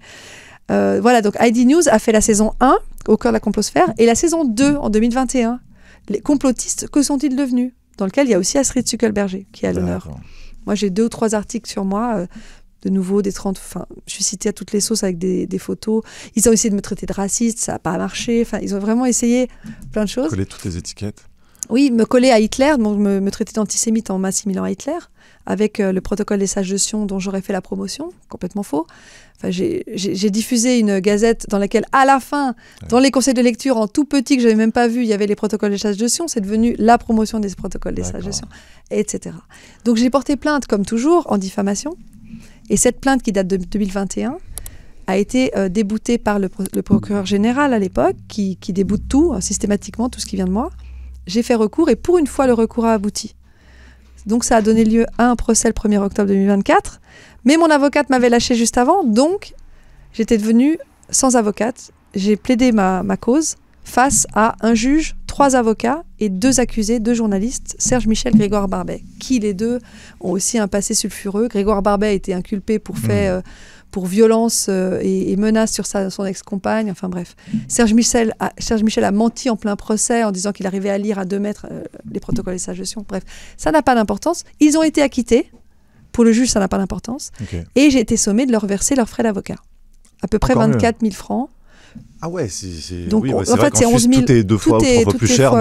Voilà, donc ID News a fait la saison 1, au cœur de la complosphère, et la saison 2, en 2021. Les complotistes, que sont-ils devenus? Dans lequel il y a aussi Astrid Zuckelberger, qui est à l'honneur. Moi, j'ai 2 ou 3 articles sur moi, De nouveau, je suis citée à toutes les sauces avec des photos. Ils ont essayé de me traiter de raciste, ça n'a pas marché. Enfin, ils ont vraiment essayé plein de choses. Coller toutes les étiquettes. Oui, me coller à Hitler, donc me traiter d'antisémite en m'assimilant à Hitler, avec le protocole des sages de Sion dont j'aurais fait la promotion, complètement faux. Enfin, j'ai diffusé une gazette dans laquelle, à la fin, dans les conseils de lecture, en tout petit, que je n'avais même pas vu, il y avait les protocoles des sages de Sion. C'est devenu la promotion des protocoles des sages de Sion, etc. Donc j'ai porté plainte, comme toujours, en diffamation. Et cette plainte, qui date de 2021, a été déboutée par le procureur général à l'époque, qui déboute tout, systématiquement, tout ce qui vient de moi. J'ai fait recours et pour une fois, le recours a abouti. Donc ça a donné lieu à un procès le 1er octobre 2024. Mais mon avocate m'avait lâché juste avant, donc j'étais devenue sans avocate. J'ai plaidé ma cause face à un juge, 3 avocats et 2 accusés, 2 journalistes, Serge Michel, Grégoire Barbet, qui les deux ont aussi un passé sulfureux. Grégoire Barbet a été inculpé pour fait... pour violence et menace sur son ex-compagne, enfin bref. Serge Michel a menti en plein procès en disant qu'il arrivait à lire à 2 mètres les protocoles des sages de Sion. Bref, ça n'a pas d'importance. Ils ont été acquittés. Pour le juge, ça n'a pas d'importance. Okay. Et j'ai été sommée de leur verser leurs frais d'avocat. À peu près 24 000 francs. Ah ouais, donc, oui, en fait, c'est 11 000. Tout est 2 fois ou 3 fois plus cher.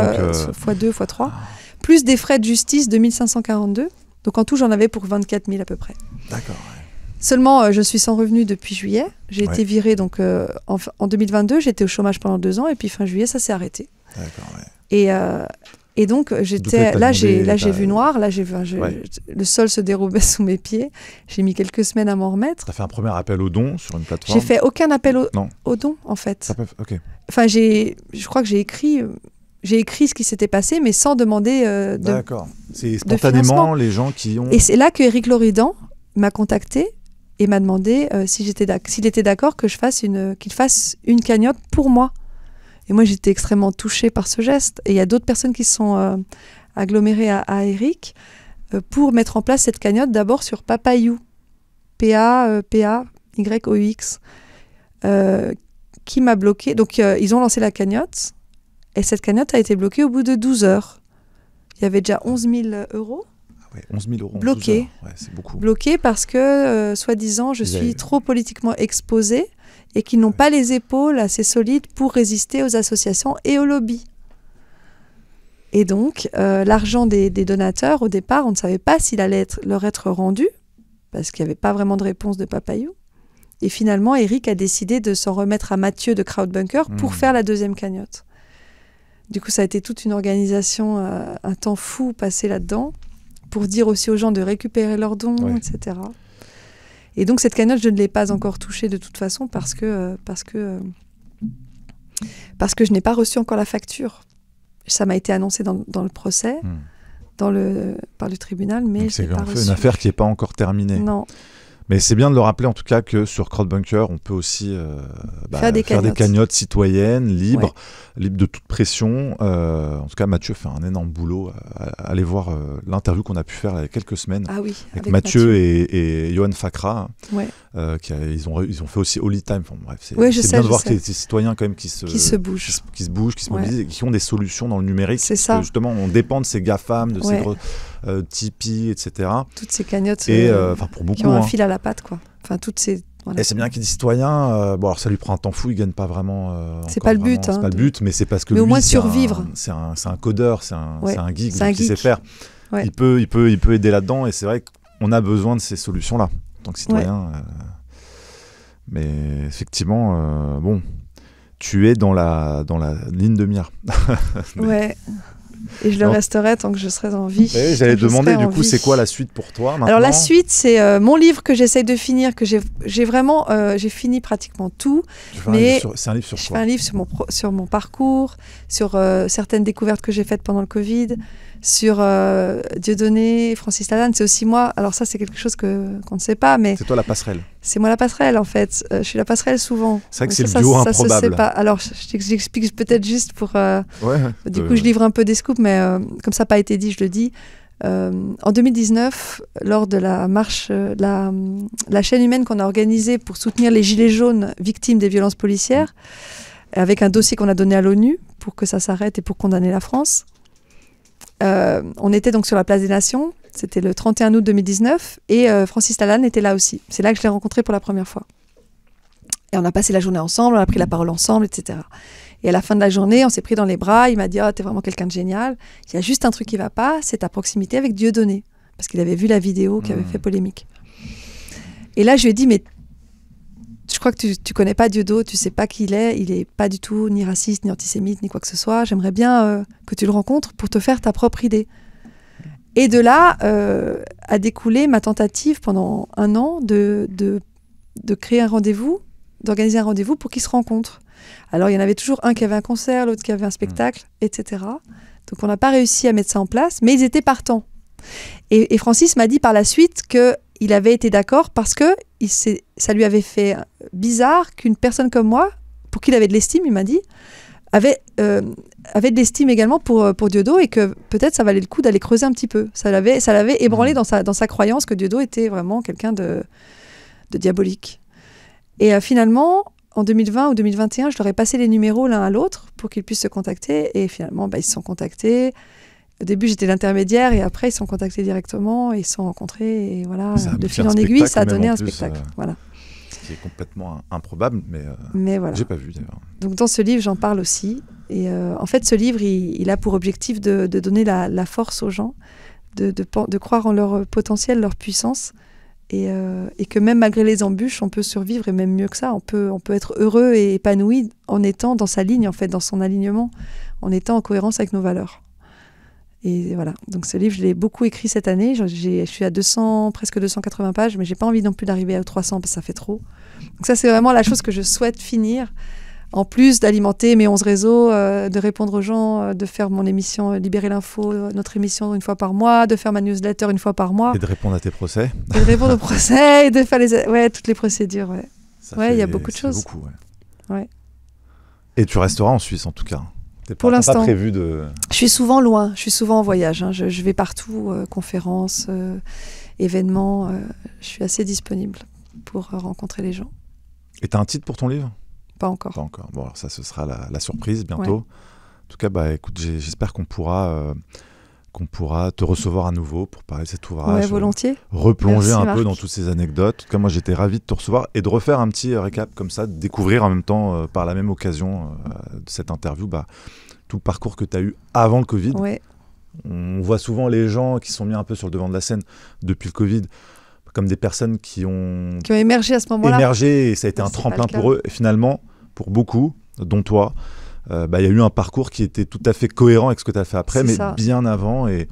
Fois 2, fois 3. Plus des frais de justice de 1 542. Donc en tout, j'en avais pour 24 000 à peu près. D'accord. Seulement, je suis sans revenu depuis juillet. J'ai été virée donc, en 2022. J'étais au chômage pendant 2 ans. Et puis fin juillet, ça s'est arrêté. D'accord, ouais. Et donc, j'ai vu noir. Là, le sol se dérobait sous mes pieds. J'ai mis quelques semaines à m'en remettre. Tu as fait un premier appel aux dons sur une plateforme? J'ai fait aucun appel aux dons, en fait. Enfin, je crois que j'ai écrit ce qui s'était passé, mais sans demander D'accord. C'est spontanément les gens qui ont... Et c'est là que Éric Loridan m'a contacté et m'a demandé s'il était d'accord que qu'il fasse une cagnotte pour moi. Et moi, j'étais extrêmement touchée par ce geste. Et il y a d'autres personnes qui se sont agglomérées à Éric pour mettre en place cette cagnotte, d'abord sur Papayou, P-A-Y-O-U-X, qui m'a bloquée. Donc, ils ont lancé la cagnotte, et cette cagnotte a été bloquée au bout de 12 heures. Il y avait déjà 11 000 euros. Ah ouais, 11 000 euros bloqués. Ouais, c'est beaucoup. Bloqués parce que, soi-disant, je suis trop politiquement exposée et qu'ils n'ont pas les épaules assez solides pour résister aux associations et aux lobbies. Et donc, l'argent des donateurs, au départ, on ne savait pas s'il allait leur être rendu, parce qu'il n'y avait pas vraiment de réponse de Papayou. Et finalement, Éric a décidé de s'en remettre à Mathieu de Crowdbunker pour faire la deuxième cagnotte. Du coup, ça a été toute une organisation, un temps fou passé là-dedans, pour dire aussi aux gens de récupérer leurs dons, etc. Et donc, cette cagnotte, je ne l'ai pas encore touchée de toute façon parce que je n'ai pas reçu encore la facture. Ça m'a été annoncé dans le procès, par le tribunal, mais je n'ai pas reçu. C'est une affaire qui n'est pas encore terminée. Non. Mais c'est bien de le rappeler en tout cas que sur Crowdbunker, on peut aussi faire des cagnottes citoyennes, libres de toute pression. En tout cas, Mathieu fait un énorme boulot. Allez voir l'interview qu'on a pu faire il y a quelques semaines avec Mathieu et Johan Fakra. Ils ont fait aussi Holy Time. Enfin, bref, c'est bien de voir des citoyens quand même qui se bougent, qui se mobilisent et qui ont des solutions dans le numérique. C'est ça. Justement, on dépend de ces GAFAM, de ces gros Tipeee, etc. Toutes ces cagnottes pour beaucoup, qui ont un fil à la patte, quoi. Enfin, toutes ces... Voilà. Et c'est bien qu'il est citoyen. Bon, alors ça lui prend un temps fou, il gagne pas vraiment. C'est pas le but. C'est pas le but, mais c'est parce que mais lui, au moins survivre. C'est un codeur, c'est un geek, qui sait faire. Ouais. Il peut aider là-dedans, et c'est vrai qu'on a besoin de ces solutions-là en tant que citoyen. Mais effectivement, bon, tu es dans la ligne de mire. Ouais. Et je le resterai tant que je serai en vie. J'allais te demander, du coup, c'est quoi la suite pour toi maintenant ? Alors la suite, c'est mon livre que j'essaye de finir, que j'ai fini pratiquement tout. C'est un livre sur quoi ? Je fais un livre sur mon parcours, sur certaines découvertes que j'ai faites pendant le Covid, sur Dieudonné, Francis Lalanne. C'est aussi moi. Alors ça, c'est quelque chose qu'on ne sait pas, mais... C'est toi la passerelle. C'est moi la passerelle, en fait. Je suis la passerelle souvent. C'est vrai que c'est le duo improbable. Ça se sait pas. Alors, j'explique peut-être juste pour... du coup, je livre un peu des scoops, mais comme ça n'a pas été dit, je le dis. En 2019, lors de la marche, la chaîne humaine qu'on a organisée pour soutenir les gilets jaunes victimes des violences policières, avec un dossier qu'on a donné à l'ONU pour que ça s'arrête et pour condamner la France, on était donc sur la place des Nations, c'était le 31 août 2019, et Francis Lalanne était là aussi. C'est là que je l'ai rencontré pour la première fois. Et on a passé la journée ensemble, on a pris la parole ensemble, etc. Et à la fin de la journée, on s'est pris dans les bras, il m'a dit « Oh, t'es vraiment quelqu'un de génial. Il y a juste un truc qui va pas, c'est ta proximité avec Dieudonné. » Parce qu'il avait vu la vidéo qui avait fait polémique. Et là, je lui ai dit « Mais je crois que tu connais pas Dieudo, tu sais pas qui il est pas du tout ni raciste, ni antisémite, ni quoi que ce soit. J'aimerais bien que tu le rencontres pour te faire ta propre idée. » Et de là a découlé ma tentative pendant 1 an de créer un rendez-vous, d'organiser un rendez-vous pour qu'ils se rencontrent. Alors, il y en avait toujours un qui avait un concert, l'autre qui avait un spectacle, etc. Donc, on n'a pas réussi à mettre ça en place, mais ils étaient partants. Et Francis m'a dit par la suite qu'il avait été d'accord parce que ça lui avait fait bizarre qu'une personne comme moi, pour qui il avait de l'estime, il m'a dit, avait de l'estime également pour Dieudo et que peut-être ça valait le coup d'aller creuser un petit peu. Ça l'avait ébranlé dans sa croyance que Dieudo était vraiment quelqu'un de diabolique. Et finalement, en 2020 ou 2021, je leur ai passé les numéros l'un à l'autre pour qu'ils puissent se contacter. Et finalement, ils se sont contactés. Au début, j'étais l'intermédiaire et après, ils se sont contactés directement et ils se sont rencontrés. Et voilà, de fil en aiguille, ça a donné un spectacle. Voilà. Ce qui est complètement improbable, mais voilà. J'ai pas vu d'ailleurs. Donc dans ce livre, j'en parle aussi. Et en fait, ce livre, il a pour objectif de donner la force aux gens, de croire en leur potentiel, leur puissance. Et que même malgré les embûches, on peut survivre et même mieux que ça, on peut être heureux et épanoui en étant dans sa ligne, en fait, dans son alignement, en étant en cohérence avec nos valeurs. Et voilà, donc ce livre, je l'ai beaucoup écrit cette année, je suis à presque 280 pages, mais j'ai pas envie non plus d'arriver à 300 parce que ça fait trop. Donc ça, c'est vraiment la chose que je souhaite finir, en plus d'alimenter mes 11 réseaux, de répondre aux gens, de faire mon émission Libérer l'info, notre émission 1 fois par mois, de faire ma newsletter 1 fois par mois. Et de répondre à tes procès. Et de répondre aux procès, et de faire toutes les procédures. Ouais, il y a beaucoup de choses. Beaucoup, ouais. Et tu resteras en Suisse en tout cas. Pour l'instant, pas prévu de... Je suis souvent loin, je suis souvent en voyage. Hein. Je vais partout, conférences, événements. Je suis assez disponible pour rencontrer les gens. Et tu as un titre pour ton livre ? Pas encore. Pas encore. Bon, alors ça, ce sera la surprise bientôt. Ouais. En tout cas, écoute, j'espère qu'on pourra te recevoir à nouveau pour parler de cet ouvrage. Ouais, volontier. Replonger Merci, un Marc. peu dans toutes ces anecdotes. En tout cas, moi, j'étais ravi de te recevoir et de refaire un petit récap comme ça, de découvrir en même temps, par la même occasion de cette interview, tout le parcours que tu as eu avant le Covid. Ouais. On voit souvent les gens qui sont mis un peu sur le devant de la scène depuis le Covid comme des personnes qui ont émergé à ce moment-là. Émergé, et ça a été un tremplin pour eux. Et finalement, pour beaucoup, dont toi, y a eu un parcours qui était tout à fait cohérent avec ce que tu as fait après, mais bien avant. Et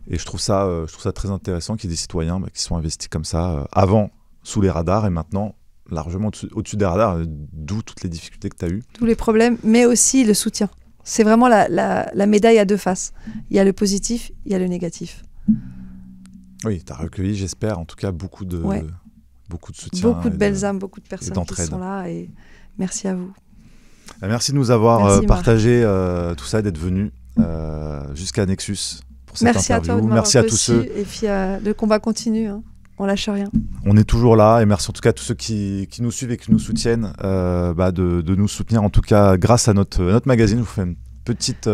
je trouve ça très intéressant qu'il y ait des citoyens qui sont investis comme ça, avant sous les radars et maintenant largement au-dessus des radars, d'où toutes les difficultés que tu as eues. Tous les problèmes, mais aussi le soutien. C'est vraiment la médaille à deux faces. Il y a le positif, il y a le négatif. Oui, tu as recueilli, j'espère, en tout cas, beaucoup de soutien. Beaucoup de belles âmes, beaucoup de personnes qui sont là. Et merci à vous. Merci de nous avoir partagé tout ça, d'être venu jusqu'à Nexus pour cette interview. À toi de merci à tous ceux. Et puis le combat continue, hein. On lâche rien. On est toujours là et merci en tout cas à tous ceux qui nous suivent et qui nous soutiennent de nous soutenir en tout cas grâce à notre magazine. Je vous fais une petite...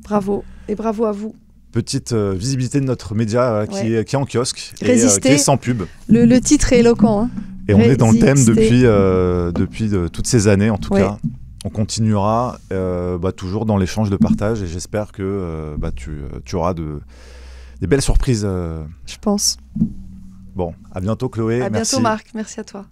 Bravo et bravo à vous. Petite visibilité de notre média qui est en kiosque et qui est sans pub. Le titre est éloquent. Hein. Et on est dans le thème depuis toutes ces années en tout cas. On continuera toujours dans l'échange de partage et j'espère que tu auras des belles surprises. Je pense. Bon, à bientôt Chloé. À bientôt Marc, merci à toi.